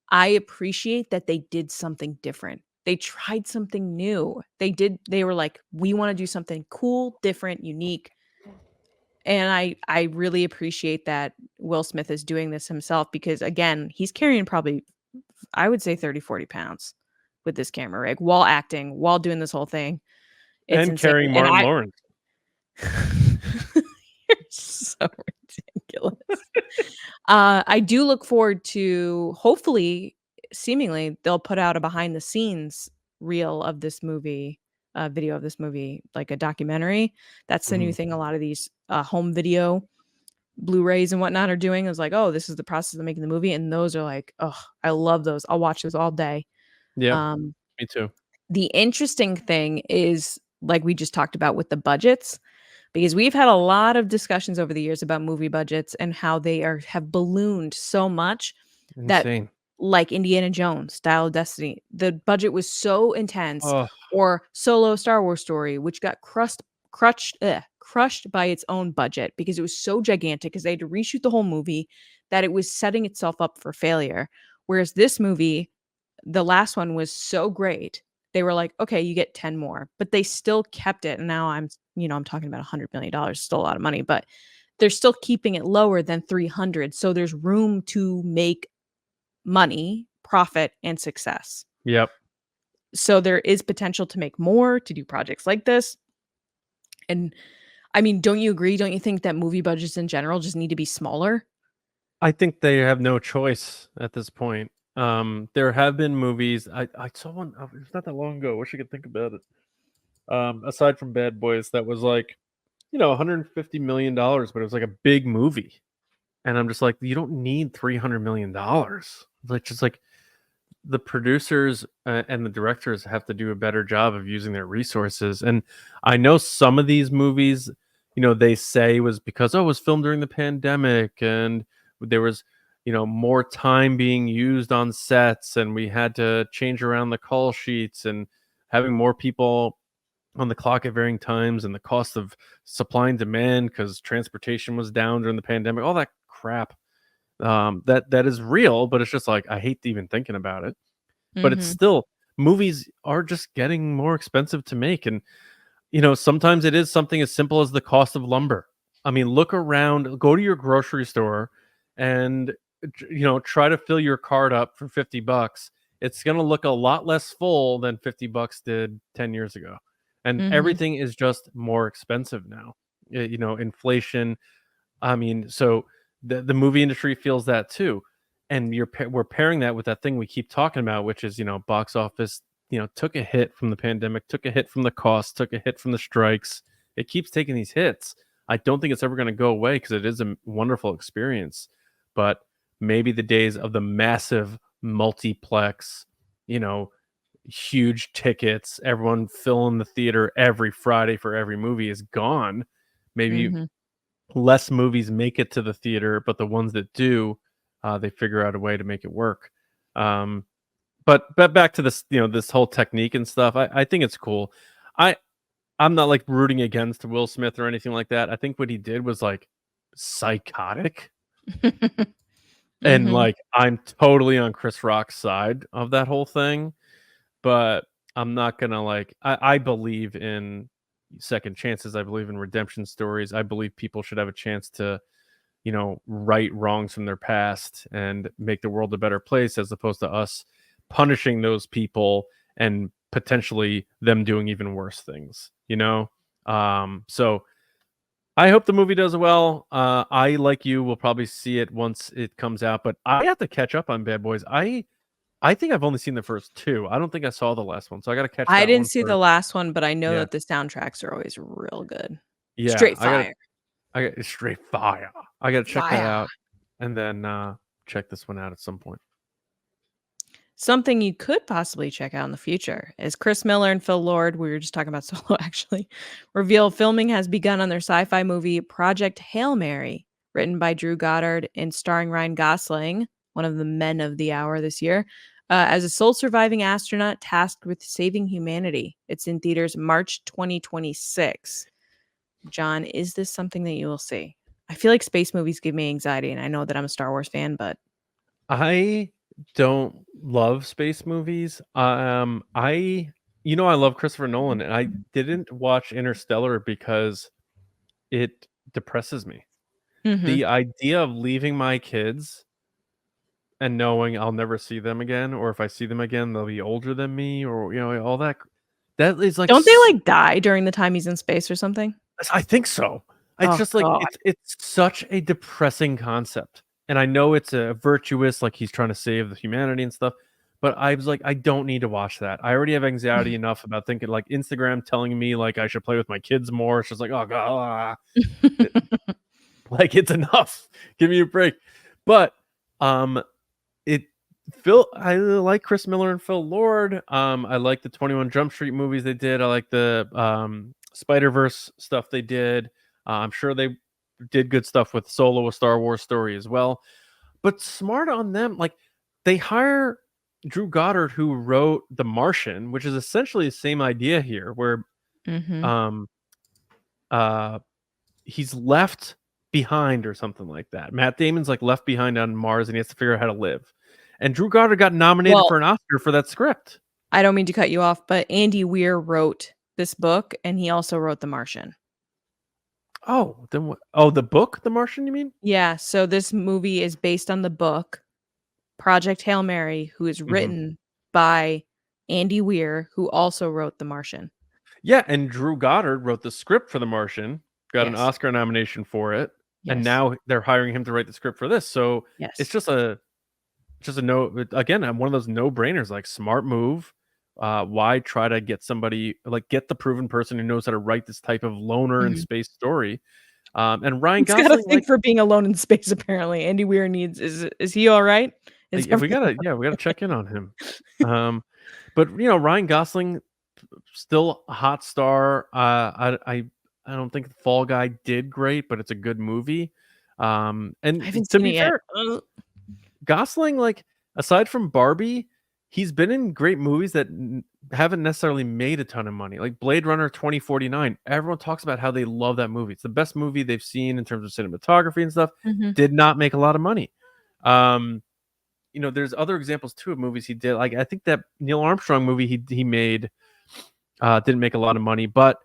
I appreciate that they did something different. They tried something new. They were like, we want to do something cool, different, unique. And I really appreciate that Will Smith is doing this himself, because again, he's carrying probably I would say 30, 40 pounds with this camera rig while acting, while doing this whole thing. It's and insane. carrying And Martin Lawrence. You're so ridiculous. I do look forward to, hopefully, seemingly, they'll put out a behind the scenes reel of this movie, video of this movie, like a documentary. That's the new thing a lot of these home video Blu-rays and whatnot are doing, is like, oh, this is the process of making the movie. And those are like, oh, I love those. I'll watch those all day. Yeah, me too. The interesting thing is, like we just talked about with the budgets, because we've had a lot of discussions over the years about movie budgets and how they have ballooned so much that, Insane. like Indiana Jones, Dial of Destiny, the budget was so intense, Oh, or Solo Star Wars story, which got crushed by its own budget because it was so gigantic because they had to reshoot the whole movie that it was setting itself up for failure. Whereas this movie, the last one, was so great. They were like, okay, you get 10 more, but they still kept it. And now I'm talking about $100 million, still a lot of money, but they're still keeping it lower than 300. So there's room to make money, profit, and success. yep. So there is potential to make more, to do projects like this. And I mean, don't you agree? Don't you think that movie budgets in general just need to be smaller? I think they have no choice at this point. There have been movies. I saw one. It was not that long ago. I wish I could think about it. Aside from Bad Boys, that was like, $150 million, but it was like a big movie. And I'm just like, you don't need $300 million. Like, just like the producers and the directors have to do a better job of using their resources. And I know some of these movies, they say was because, it was filmed during the pandemic and there was, more time being used on sets and we had to change around the call sheets and having more people on the clock at varying times and the cost of supply and demand because transportation was down during the pandemic, all that crap. That is real, but it's just like, I hate even thinking about it. But it's still, movies are just getting more expensive to make. And, sometimes it is something as simple as the cost of lumber. I mean, look around, go to your grocery store and, try to fill your cart up for $50. It's going to look a lot less full than $50 did 10 years ago. And everything is just more expensive now. Inflation. I mean, so the movie industry feels that too. And we're pairing that with that thing we keep talking about, which is, box office, took a hit from the pandemic, took a hit from the cost, took a hit from the strikes. It keeps taking these hits. I don't think it's ever going to go away because it is a wonderful experience. But maybe the days of the massive multiplex, huge tickets, everyone filling the theater every Friday for every movie is gone. Maybe less movies make it to the theater, but the ones that do, they figure out a way to make it work. But back to this, this whole technique and stuff. I think it's cool. I'm not like rooting against Will Smith or anything like that. I think what he did was like psychotic. And like, I'm totally on Chris Rock's side of that whole thing, but I'm not gonna like, I believe in second chances. I believe in redemption stories. I believe people should have a chance to, right wrongs from their past and make the world a better place, as opposed to us punishing those people and potentially them doing even worse things, so I hope the movie does well. I, like you, will probably see it once it comes out, but I have to catch up on Bad Boys. I think I've only seen the first two. I don't think I saw the last one, so I got to catch. I that didn't one see the first. last one, but I know Yeah. that the soundtracks are always real good. Yeah, Straight fire. I got straight fire. I got to check that Fire. out, and then check this one out at some point. Something you could possibly check out in the future is Chris Miller and Phil Lord, we were just talking about Solo actually, reveal filming has begun on their sci-fi movie Project Hail Mary, written by Drew Goddard and starring Ryan Gosling, one of the men of the hour this year, as a sole surviving astronaut tasked with saving humanity. It's in theaters March 2026. John, is this something that you will see? I feel like space movies give me anxiety, and I know that I'm a Star Wars fan, but I don't love space movies. I love Christopher Nolan, and I didn't watch Interstellar because it depresses me. The idea of leaving my kids and knowing I'll never see them again, or if I see them again, they'll be older than me, or all that. That is like, Don't they like die during the time he's in space or something? I think so. It's Oh, just like God. it's such a depressing concept, and I know it's a virtuous, like he's trying to save the humanity and stuff. But I was like, I don't need to watch that. I already have anxiety enough about thinking like Instagram telling me like I should play with my kids more. It's just like, oh god, like it's enough. Give me a break. But I like Chris Miller and Phil Lord. I like the 21 Jump Street movies they did. I like the Spider-Verse stuff they did. I'm sure they did good stuff with Solo, a Star Wars story as well. But smart on them, like they hire Drew Goddard, who wrote The Martian, which is essentially the same idea here, where he's left behind or something like that. Matt Damon's like left behind on Mars and he has to figure out how to live. And Drew Goddard got nominated for an Oscar for that script. I don't mean to cut you off, but Andy Weir wrote this book and he also wrote The Martian. Oh, then what? Oh, the book, The Martian, you mean? Yeah. So this movie is based on the book Project Hail Mary, who is written by Andy Weir, who also wrote The Martian. Yeah, and Drew Goddard wrote the script for The Martian, got an Oscar nomination for it, and now they're hiring him to write the script for this. So it's just a no. Again, I'm one of those no-brainers. Like, smart move. Why try to get somebody, like, get the proven person who knows how to write this type of loner in space story? And Ryan Gosling, got a thing for being alone in space. Apparently, Andy Weir needs. Is he all right? We gotta check in on him. But Ryan Gosling, still a hot star. I don't think Fall Guy did great, but it's a good movie. And to be fair, Gosling, like, aside from Barbie, he's been in great movies that haven't necessarily made a ton of money. Like Blade Runner 2049. Everyone talks about how they love that movie. It's the best movie they've seen in terms of cinematography and stuff. Did not make a lot of money. There's other examples too of movies he did. Like, I think that Neil Armstrong movie he made didn't make a lot of money, but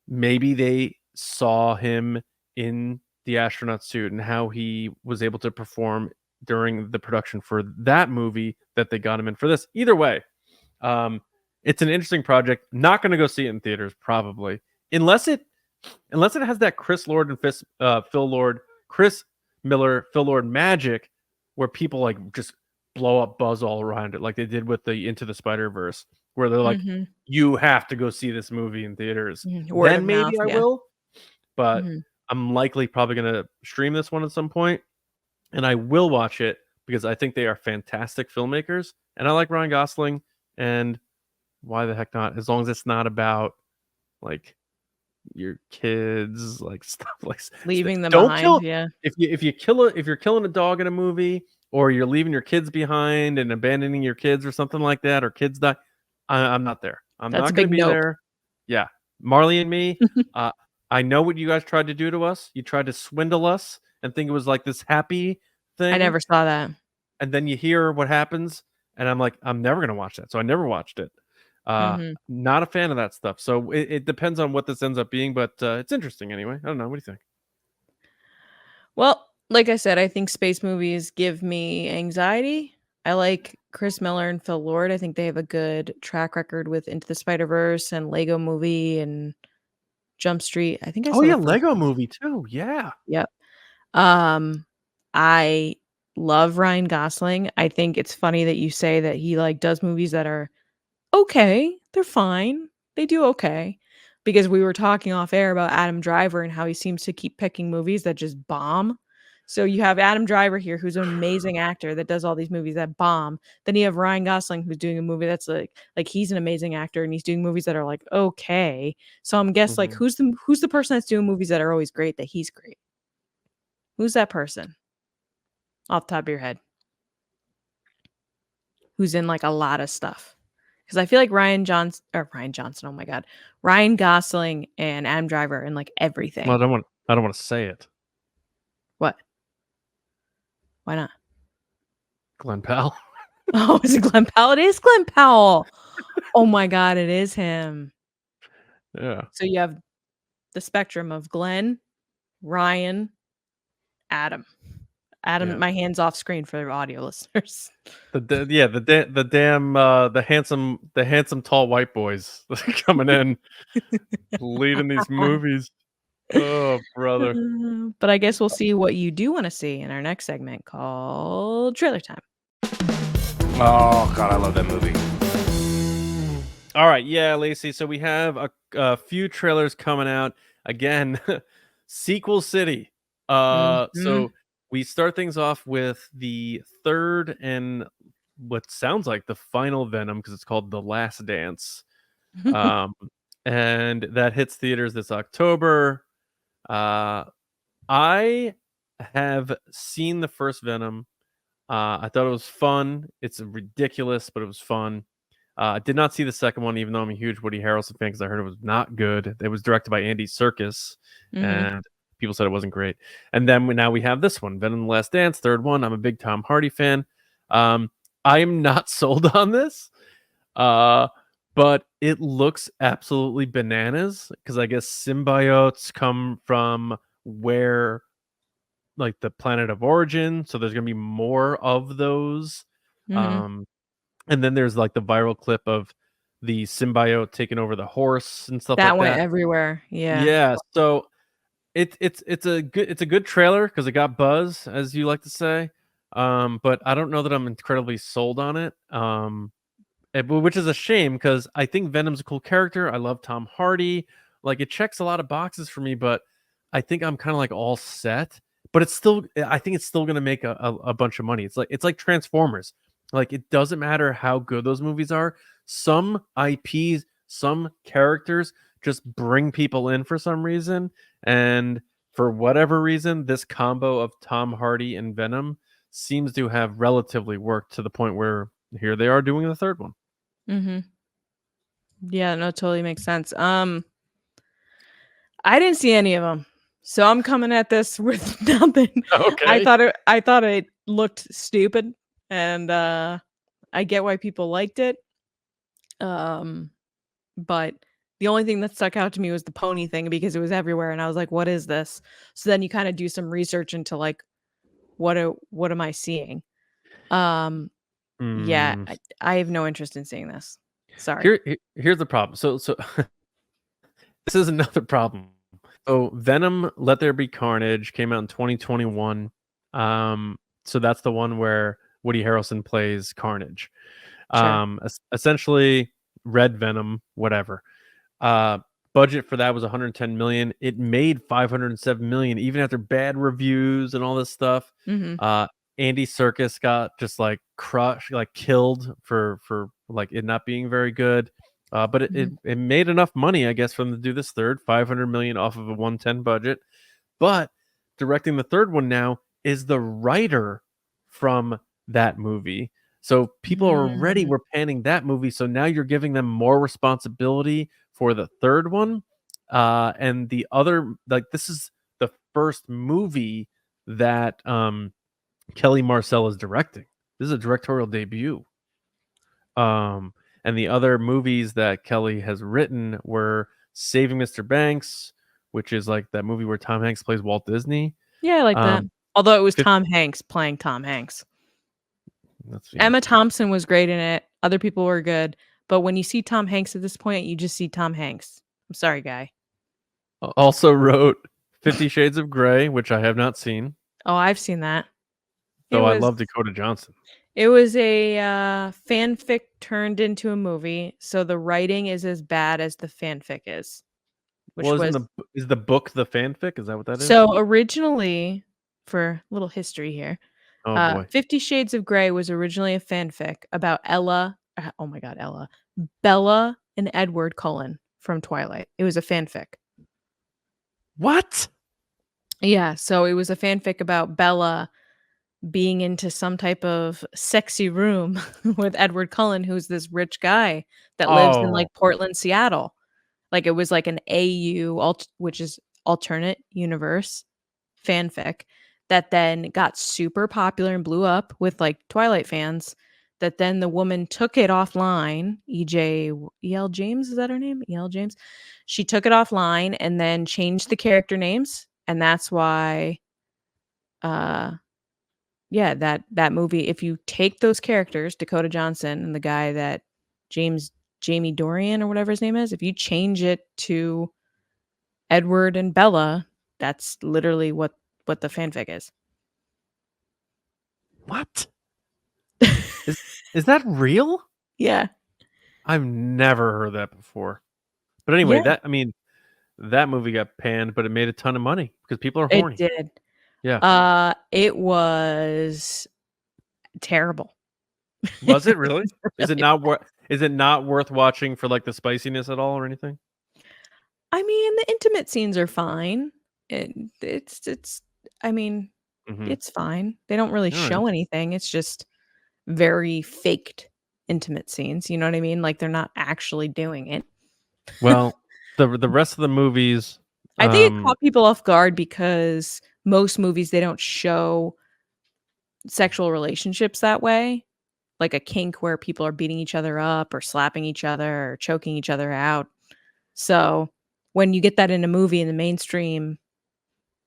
maybe they saw him in the astronaut suit and how he was able to perform during the production for that movie that they got him in for this. Either way, it's an interesting project. Not going to go see it in theaters probably, unless it has that Chris Miller, Phil Lord magic, where people like just blow up buzz all around it, like they did with the Into the Spider-Verse, where they're like, you have to go see this movie in theaters. Then maybe I will, but I'm likely probably going to stream this one at some point, and I will watch it because I think they are fantastic filmmakers, and I like Ryan Gosling, and why the heck not? As long as it's not about like your kids, like stuff like leaving them behind. If you're killing a dog in a movie, or you're leaving your kids behind and abandoning your kids or something like that, or kids die, I'm not there. I'm not going to be there. Yeah. Marley and Me. I know what you guys tried to do to us. You tried to swindle us and think it was like this happy thing. I never saw that. And then you hear what happens, and I'm like, I'm never going to watch that. So I never watched it. Not a fan of that stuff. So it depends on what this ends up being, but it's interesting anyway. I don't know. What do you think? Well, like I said, I think space movies give me anxiety. I like Chris Miller and Phil Lord. I think they have a good track record with Into the Spider-Verse and Lego Movie and Jump Street. I think I saw Lego Movie too. Yeah. Yep. I love Ryan Gosling. I think it's funny that you say that he like does movies that are okay. They're fine. They do okay. Because we were talking off air about Adam Driver and how he seems to keep picking movies that just bomb. So you have Adam Driver here, who's an amazing actor that does all these movies that bomb. Then you have Ryan Gosling, who's doing a movie that's like he's an amazing actor and he's doing movies that are like okay. So I'm guess like who's the person that's doing movies that are always great that he's great? Who's that person? Off the top of your head, who's in like a lot of stuff? Because I feel like Ryan Johnson. Oh my god, Ryan Gosling and Adam Driver and like everything. Well, I don't want to say it. What? Why not? Glenn Powell. Oh, is it Glenn Powell? It is Glenn Powell. Oh my god, it is him. Yeah. So you have the spectrum of Glenn, Ryan, Adam. Adam, Yeah. my hands off screen for audio listeners. The handsome tall white boys coming in leading these movies. Oh, brother. But I guess we'll see what you do want to see in our next segment called Trailer Time. Oh God, I love that movie. All right, yeah, Lacey. So we have a few trailers coming out again. Sequel City. So we start things off with the third and what sounds like the final Venom, because it's called The Last Dance. And that hits theaters this October. I have seen the first Venom. I thought it was fun. It's ridiculous, but it was fun. I did not see the second one, even though I'm a huge Woody Harrelson fan, because I heard it was not good. It was directed by Andy Serkis, and people said it wasn't great. And then now we have this one, Venom: The Last Dance, third one. I'm a big Tom Hardy fan. I am not sold on this, but it looks absolutely bananas, because I guess symbiotes come from where, like, the planet of origin, so there's gonna be more of those. And then there's like the viral clip of the symbiote taking over the horse and stuff That like went that. everywhere. Yeah. Yeah, so it's a good trailer, because it got buzz, as you like to say. But I don't know that I'm incredibly sold on it. Which is a shame, because I think Venom's a cool character. I love Tom Hardy. Like, it checks a lot of boxes for me, but I think I'm kind of like all set. But I think it's still gonna make a bunch of money. It's like Transformers. Like, it doesn't matter how good those movies are. Some IPs, some characters just bring people in for some reason. And for whatever reason, this combo of Tom Hardy and Venom seems to have relatively worked, to the point where here they are doing the third one. Yeah, no, totally makes sense. I didn't see any of them, so I'm coming at this with nothing. Okay. I thought it looked stupid, and I get why people liked it. But the only thing that stuck out to me was the pony thing, because it was everywhere, and I was like, "What is this?" So then you kind of do some research into, like, what am I seeing? Yeah, I have no interest in seeing this. Sorry. Here's the problem. So this is another problem. So Venom: Let There Be Carnage came out in 2021. So that's the one where Woody Harrelson plays Carnage. Sure. Essentially Red Venom, whatever. Budget for that was 110 million. It made 507 million, even after bad reviews and all this stuff. Andy Serkis got just like crushed, like killed for like it not being very good. But it made enough money, I guess, for them to do this third, 500 million off of a 110 budget. But directing the third one now is the writer from that movie. So people already were panning that movie. So now you're giving them more responsibility for the third one. And the other, like, this is the first movie that Kelly Marcel is directing. This is a directorial debut. And the other movies that Kelly has written were Saving Mr. Banks, which is like that movie where Tom Hanks plays Walt Disney. Yeah, I like that. Although it was Tom Hanks playing Tom Hanks. Emma Thompson was great in it. Other people were good. But when you see Tom Hanks at this point, you just see Tom Hanks. I'm sorry, guy. Also wrote 50 Shades of Grey, which I have not seen. Oh, I've seen that. So I love Dakota Johnson. It was a fanfic turned into a movie, so the writing is as bad as the fanfic is. Is the book the fanfic? Is that what that is? So originally, for a little history here, oh boy, 50 Shades of Grey was originally a fanfic about Ella. Oh my God, Bella and Edward Cullen from Twilight. It was a fanfic. What? Yeah, so it was a fanfic about Bella being into some type of sexy room with Edward Cullen, who's this rich guy that lives in like Portland, Seattle. Like, it was like an AU, which is alternate universe fanfic, that then got super popular and blew up with like Twilight fans. That then the woman took it offline. E.L. James, is that her name? E.L. James. She took it offline and then changed the character names, and that's why yeah, that movie, if you take those characters, Dakota Johnson and the guy that Jamie Dorian or whatever his name is, if you change it to Edward and Bella, that's literally what the fanfic is. What? Is that real? Yeah. I've never heard that before. But anyway, Yeah. that movie got panned, but it made a ton of money because people are It horny. did. Yeah. It was terrible. Was it really? It Is it not worth watching for like the spiciness at all or anything? I mean, the intimate scenes are fine. It's I mean, Mhm. it's fine. They don't really All right. show anything. It's just very faked intimate scenes. You know what I mean? Like they're not actually doing it. Well, the rest of the movies, I think it caught people off guard because most movies they don't show sexual relationships that way. Like a kink where people are beating each other up or slapping each other or choking each other out. So when you get that in a movie in the mainstream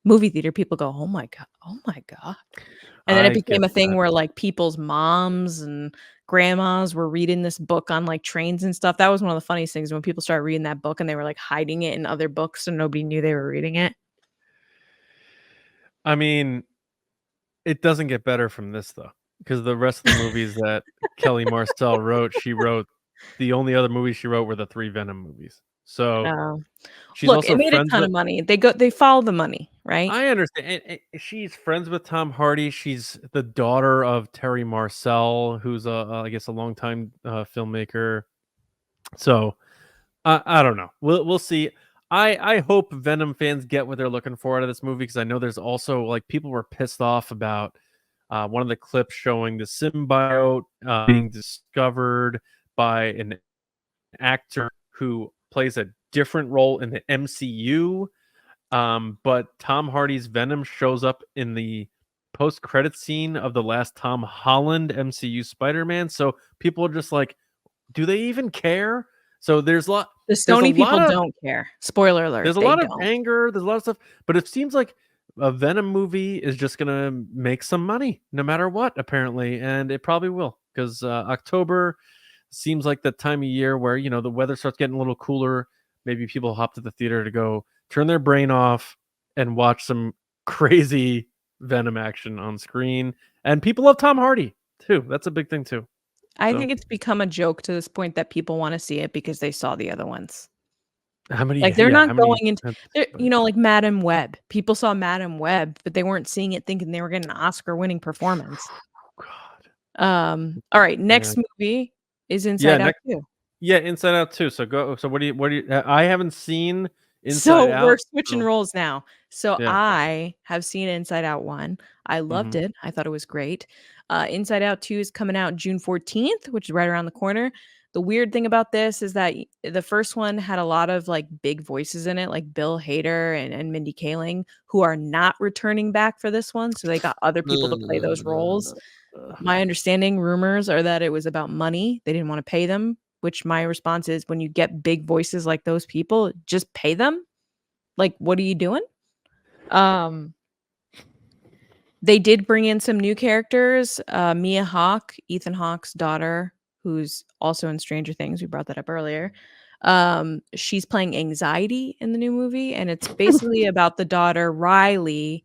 movie theater, people go, "Oh my god, oh my god." And then it I get became a thing that. where like people's moms and grandmas were reading this book on like trains and stuff. That was one of the funniest things when people started reading that book and they were like hiding it in other books so nobody knew they were reading it. I mean, it doesn't get better from this though, because the rest of the movies that Kelly Marcel wrote, the only other movies she wrote were the 3 Venom movies. So she's Look, it also made a friends ton with. of money. They follow the money, right? I understand. And she's friends with Tom Hardy. She's the daughter of Terry Marcel, who's I guess a longtime filmmaker. So I don't know. We'll see. I hope Venom fans get what they're looking for out of this movie because I know there's also like people were pissed off about one of the clips showing the symbiote being discovered by an actor who plays a different role in the MCU. But Tom Hardy's Venom shows up in the post-credit scene of the last Tom Holland MCU Spider-Man. So people are just like, do they even care? So there's a lot. The Sony people don't care. Spoiler alert. There's a they lot of don't. anger. There's a lot of stuff. But it seems like a Venom movie is just gonna make some money no matter what, apparently, and it probably will because October seems like the time of year where the weather starts getting a little cooler. Maybe people hop to the theater to go turn their brain off and watch some crazy Venom action on screen. And people love Tom Hardy too. That's a big thing too. I So- think it's become a joke to this point that people want to see it because they saw the other ones. How many? Like they're yeah, not how many- going into, like Madam Web. People saw Madam Web, but they weren't seeing it thinking they were getting an Oscar-winning performance. Oh, God. All right, next movie is Inside Out 2. Yeah, Inside Out 2. So go. So what do you? I haven't seen Inside So Out. we're switching roles now. So Yeah. I have seen Inside Out 1. I loved it. I thought it was great. Inside Out 2 is coming out June 14th, which is right around the corner. The weird thing about this is that the first one had a lot of like big voices in it, like Bill Hader and Mindy Kaling, who are not returning back for this one. So they got other people to play those roles. My understanding, rumors are that it was about money. They didn't want to pay them, which my response is when you get big voices like those people, just pay them. Like, what are you doing? They did bring in some new characters. Mia Hawke, Ethan Hawke's daughter, who's also in Stranger Things. We brought that up earlier. She's playing Anxiety in the new movie, and it's basically about the daughter Riley,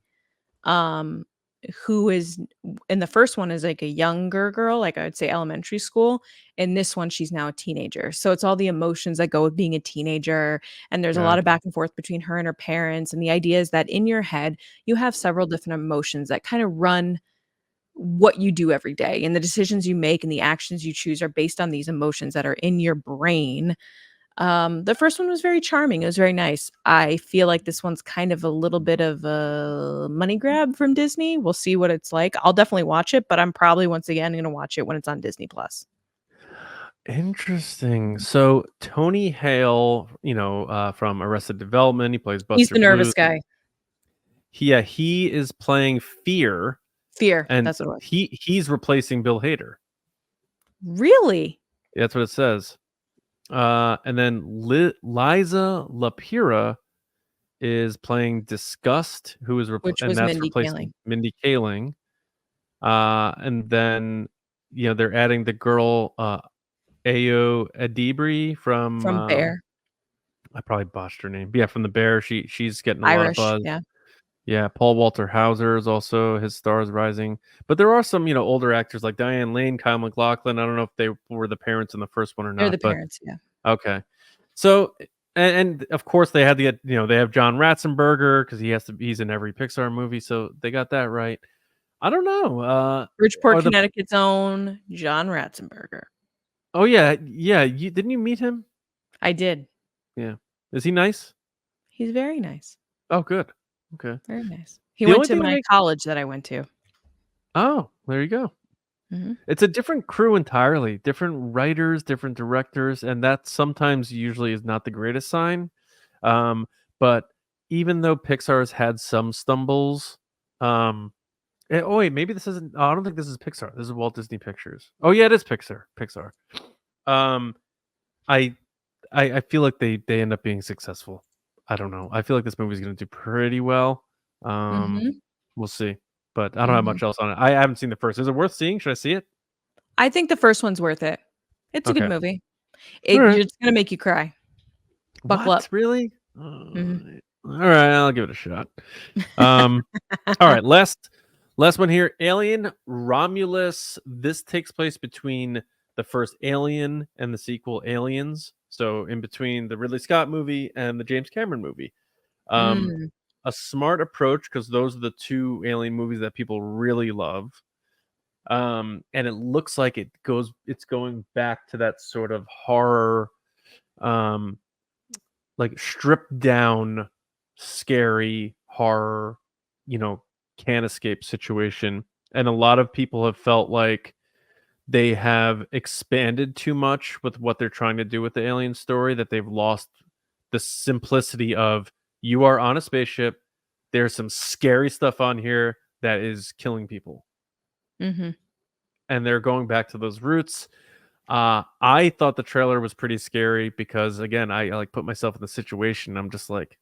who is in the first one is like a younger girl, like I would say elementary school. In this one, she's now a teenager. So it's all the emotions that go with being a teenager. And there's a lot of back and forth between her and her parents. And the idea is that in your head, you have several different emotions that kind of run what you do every day. And the decisions you make and the actions you choose are based on these emotions that are in your brain. The first one was very charming. It was very nice. I feel like this one's kind of a little bit of a money grab from Disney. We'll see what it's like. I'll definitely watch it, but I'm probably once again going to watch it when it's on Disney Plus. Interesting. So Tony Hale, from Arrested Development, he plays Buster. He's the nervous Blues. guy. Yeah, he is playing Fear. And that's what it was. He's replacing Bill Hader. Really? Yeah, that's what it says. And then Liza Lapira is playing Disgust, who is Which was Mindy Kaling. Mindy Kaling. And then they're adding the girl Ayo Adibri from Bear. I probably botched her name. But yeah, from the Bear. She's getting a lot of Irish, buzz. yeah. Yeah, Paul Walter Hauser is also, his star is rising. But there are some, older actors like Diane Lane, Kyle MacLachlan. I don't know if they were the parents in the first one or not. They're the parents, yeah. Okay. So, and of course they had they have John Ratzenberger because he's in every Pixar movie. So they got that right. I don't know. Bridgeport, Connecticut's own John Ratzenberger. Oh yeah. Yeah. Didn't you meet him? I did. Yeah. Is he nice? He's very nice. Oh, good. Okay. Very nice. He went to my college that I went to. Oh, there you go. Mm-hmm. It's a different crew entirely, different writers, different directors, and that sometimes usually is not the greatest sign. But even though Pixar has had some stumbles, oh wait, maybe this isn't. Oh, I don't think this is Pixar. This is Walt Disney Pictures. Oh yeah, it is Pixar. I feel like they end up being successful. I don't know. I feel like this movie's going to do pretty well. We'll see. But I don't have much else on it. I haven't seen the first. Is it worth seeing? Should I see it? I think the first one's worth it. It's a good movie. It's going to make you cry. Buckle up. Really? All right, I'll give it a shot. All right, last one here. Alien Romulus. This takes place between the first Alien and the sequel Aliens. So in between the Ridley Scott movie and the James Cameron movie. A smart approach because those are the two Alien movies that people really love. And it looks like it's going back to that sort of horror, like stripped down, scary horror, can't escape situation. And a lot of people have felt like they have expanded too much with what they're trying to do with the Alien story, that they've lost the simplicity of, you are on a spaceship, there's some scary stuff on here that is killing people. And they're going back to those roots. I thought the trailer was pretty scary because, again, I like put myself in the situation. I'm just like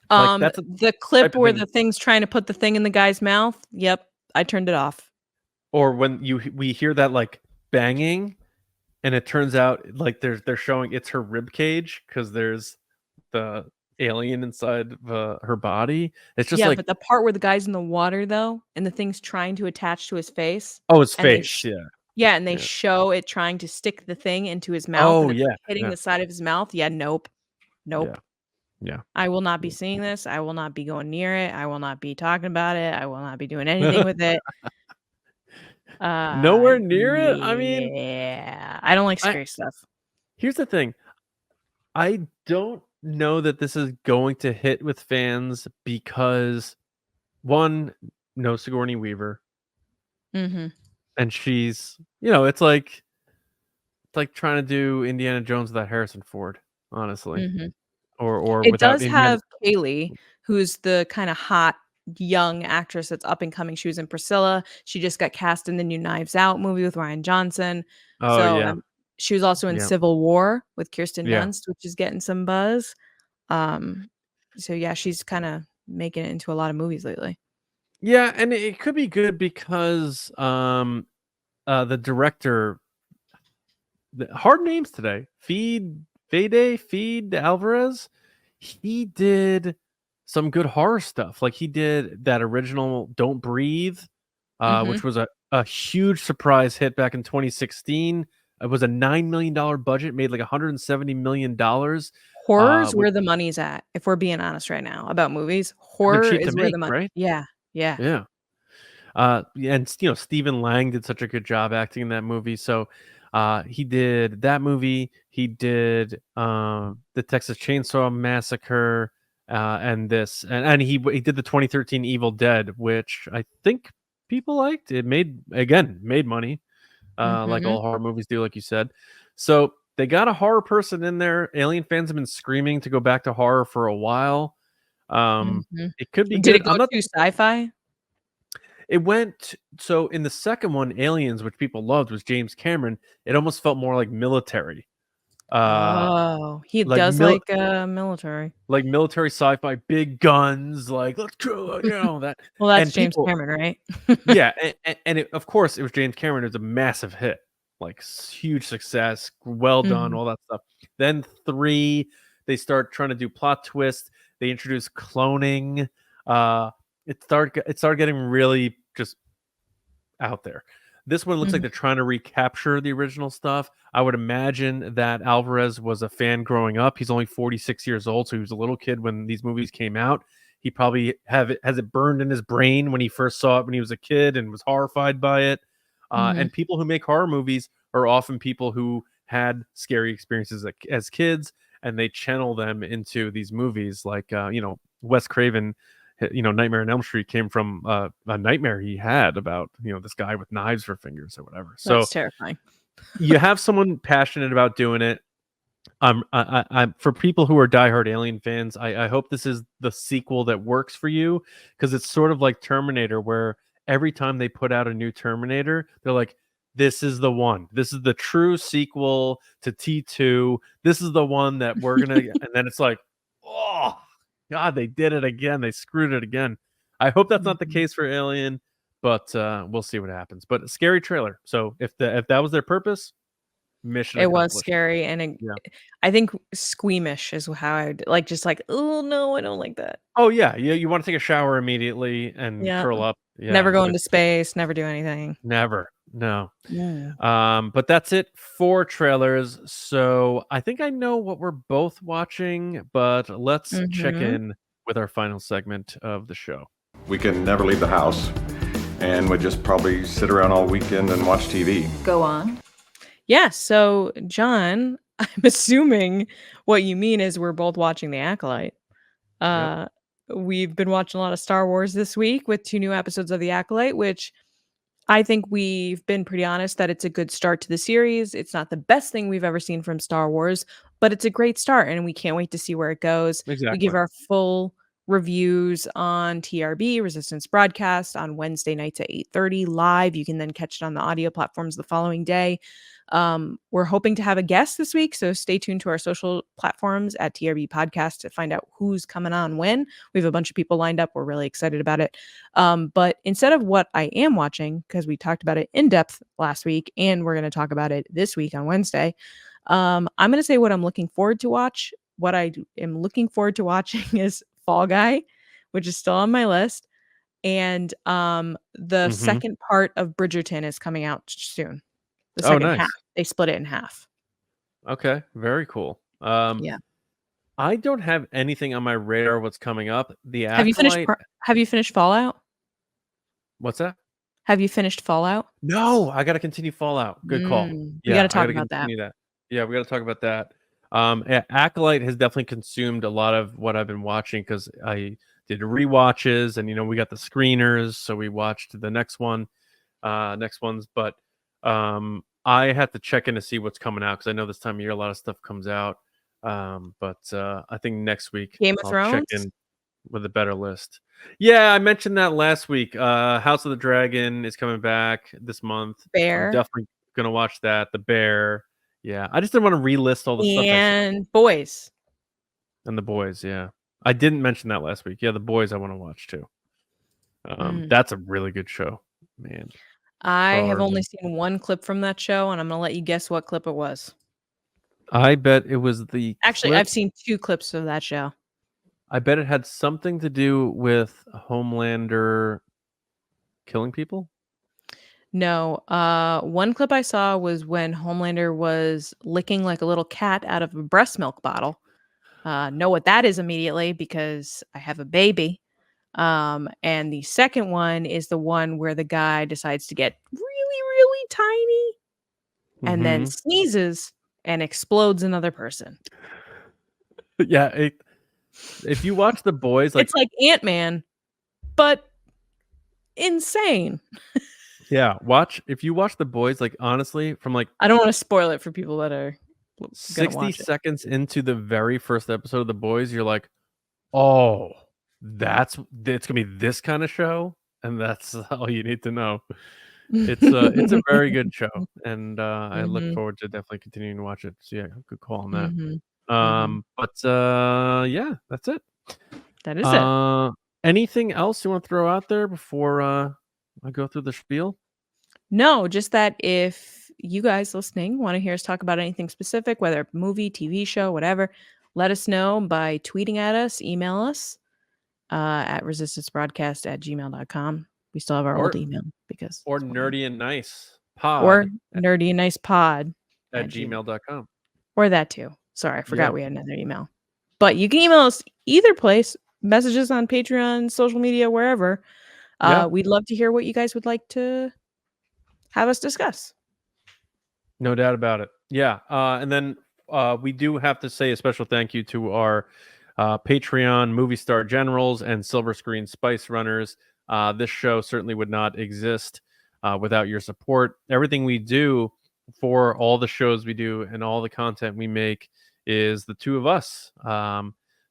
that's the clip where the thing's trying to put the thing in the guy's mouth. Yep, I turned it off. Or when we hear that like banging, and it turns out like they're showing it's her rib cage because there's the alien inside her body. It's just but the part where the guy's in the water though, and the thing's trying to attach to his face. Oh, his face, yeah, and they show it trying to stick the thing into his mouth. Oh, hitting the side of his mouth. Yeah, nope. Yeah. I will not be seeing this. I will not be going near it. I will not be talking about it. I will not be doing anything with it. Nowhere near it. I mean, I don't like scary stuff. Here's the thing. I don't know that this is going to hit with fans because, one, no Sigourney Weaver. And she's, it's like trying to do Indiana Jones without Harrison Ford, honestly. Or it does have Kaylee, who's the kind of hot young actress that's up and coming. She was in Priscilla. She just got cast in the new Knives Out movie with Rian Johnson. She was also in Civil War with Kirsten Dunst, which is getting some buzz. So yeah, she's kind of making it into a lot of movies lately. Yeah, and it could be good because the director, hard names today, Fede Alvarez, he did some good horror stuff. Like he did that original Don't Breathe, which was a huge surprise hit back in 2016. It was a $9 million budget, made like $170 million. Horror's where the money's at, if we're being honest right now about movies. Horror is where the money, right? Yeah. And Stephen Lang did such a good job acting in that movie. So he did that movie. He did the Texas Chainsaw Massacre, and this, and he did the 2013 Evil Dead, which I think people liked. It made money, like all horror movies do, like you said. So they got a horror person in there. Alien fans have been screaming to go back to horror for a while. It could be. Did it go to sci-fi? It went, so in the second one, Aliens, which people loved, was James Cameron. It almost felt more like military. Oh, he like does like military. like military sci-fi, big guns, like let's go, you know that. Well, that's And James people, Cameron, right? yeah, and of course it was James Cameron. It was a massive hit, like huge success, well done, Mhm. all that stuff. Then 3, they start trying to do plot twist. They introduce cloning. It started getting really just out there. This one looks like Mhm. they're trying to recapture the original stuff. I would imagine that Alvarez was a fan growing up. He's only 46 years old, so he was a little kid when these movies came out. He probably has it burned in his brain when he first saw it when he was a kid and was horrified by it. Mhm. And people who make horror movies are often people who had scary experiences as kids, and they channel them into these movies. Like Wes Craven, Nightmare on Elm Street came from a nightmare he had about this guy with knives for fingers or whatever. So That's terrifying. you have someone passionate about doing it. I'm for people who are diehard Alien fans. I hope this is the sequel that works for you, because it's sort of like Terminator, where every time they put out a new Terminator, they're like, "This is the one. This is the true sequel to T2. This is the one that we're gonna." And then it's like, oh God, they did it again. They screwed it again. I hope that's not the Mhm. case for Alien, but we'll see what happens. But a scary trailer. So if that was their purpose, mission It was accomplished. scary, and Yeah. I think squeamish is how I would like, just like, "Oh, no, I don't like that." Oh yeah, you want to take a shower immediately and Yeah. curl up. Never Yeah, go into space, never do anything. never. No. Yeah. But that's it for trailers. So I think I know what we're both watching, but let's check Mhm. in with our final segment of the show. We can never leave the house, and we'd just probably sit around all weekend and watch TV. Go on. Yeah, so, John, I'm assuming what you mean is we're both watching The Acolyte. Yep. Uh, we've been watching a lot of Star Wars this week with 2 new episodes of The Acolyte, which I think we've been pretty honest that it's a good start to the series. It's not the best thing we've ever seen from Star Wars, but it's a great start, and we can't wait to see where it goes. We give Exactly. our full reviews on TRB, Resistance Broadcast, on Wednesday nights at 8:30 live. You can then catch it on the audio platforms the following day. We're hoping to have a guest this week, so stay tuned to our social platforms at TRB Podcast to find out who's coming on when. We have a bunch of people lined up. We're really excited about it. But instead of what I am watching, because we talked about it in depth last week, and we're going to talk about it this week on Wednesday, I'm going to say what I'm looking forward to watch. What I am looking forward to watching is Fall Guy, which is still on my list. And the Mhm. second part of Bridgerton is coming out soon. The Oh, second nice. half. They split it in half. Okay, very cool. Yeah. I don't have anything on my radar what's coming up. The Have you finished Acolyte. Have you finished Fallout? What's that? Have you finished Fallout? No, I got to continue Fallout. Good call. We Yeah, gotta I talk gotta about that. continue that. Yeah, we got to talk about that. Acolyte has definitely consumed a lot of what I've been watching, because I did rewatches, and we got the screeners, so we watched the next ones. But I have to check in to see what's coming out, because I know this time of year a lot of stuff comes out. But I think next week Game of I'll check Thrones? in with a better list. Yeah, I mentioned that last week. House of the Dragon is coming back this month. Bear. I'm definitely gonna watch that. The Bear. Yeah, I just didn't want to relist all the stuff I said. And Boys. And The Boys. Yeah, I didn't mention that last week. Yeah, The Boys I want to watch too. That's a really good show, man. I have Stars only and- seen one clip from that show, and I'm gonna let you guess what clip it was. I bet it was the Actually, clip. I've seen 2 clips of that show. I bet it had something to do with Homelander killing people. No, one clip I saw was when Homelander was licking like a little cat out of a breast milk bottle. Know what that is immediately because I have a baby. And the second one is the one where the guy decides to get really, really tiny and then Mhm. sneezes and explodes another person. Yeah, if you watch The Boys, like It's like Ant-Man, but insane. yeah, if you watch The Boys, like honestly, from like I don't want to spoil it for people that are gonna 60 watch it. seconds into the very first episode of The Boys, you're like, oh, it's gonna be this kind of show, and that's all you need to know. It's a very good show, and I look Mhm. forward to definitely continuing to watch it. So yeah, good call on that. Mhm. Mhm. But yeah, that's it. That is it. Anything else you want to throw out there before I go through the spiel? No, just that if you guys listening want to hear us talk about anything specific, whether movie, TV show, whatever, let us know by tweeting at us, email us at resistancebroadcast@gmail.com. We still have our Or old email because or it's fine. nerdy and nice Or pod nerdy and nice pod at at gmail. gmail.com. Or that too. Sorry, I Yeah. forgot we had another email. But you can email us either place, messages on Patreon, social media, wherever. Yeah. We'd love to hear what you guys would like to have us discuss. No doubt about it. Yeah. And then we do have to say a special thank you to our Patreon movie star generals and silver screen spice runners. This show certainly would not exist without your support. Everything we do for all the shows we do and all the content we make is the two of us.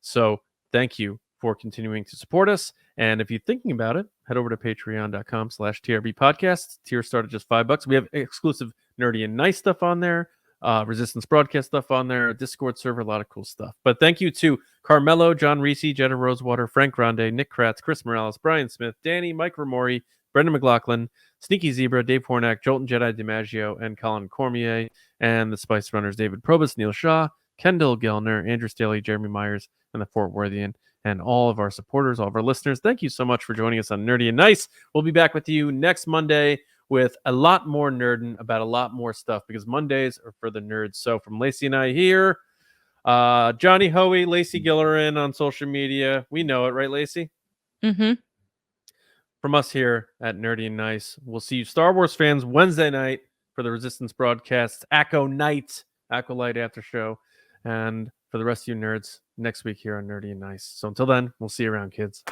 So thank you for continuing to support us. And if you're thinking about it, head over to patreon.com/TRB podcast. Tier start at just $5. We have exclusive nerdy and nice stuff on there, Resistance broadcast stuff on there, Discord server, a lot of cool stuff. But thank you to Carmelo, John Risi, Jenna Rosewater, Frank Grande, Nick Kratz, Chris Morales, Brian Smith, Danny, Mike Rumore, Brendan McLaughlin, Sneaky Zebra, Dave Hornack, Jolton Jedi DiMaggio, and Colin Cormier, and the Spice Runners, David Probus, Neil Shaw, Kendall Gelner, Andrew Staley, Jeremy Myers, and the Fort Worthian, and all of our supporters, all of our listeners. Thank you so much for joining us on Nerdy and Nice. We'll be back with you next Monday with a lot more nerding about a lot more stuff because Mondays are for the nerds. So from Lacey and I here, Johnny Hoey, Lacey Gilleran on social media. We know it, right, Lacey? Mm-hmm. From us here at Nerdy and Nice, we'll see you Star Wars fans Wednesday night for the Resistance broadcast, Acolyte after show. And for the rest of you nerds, next week here on Nerdy and Nice. So until then, we'll see you around, kids.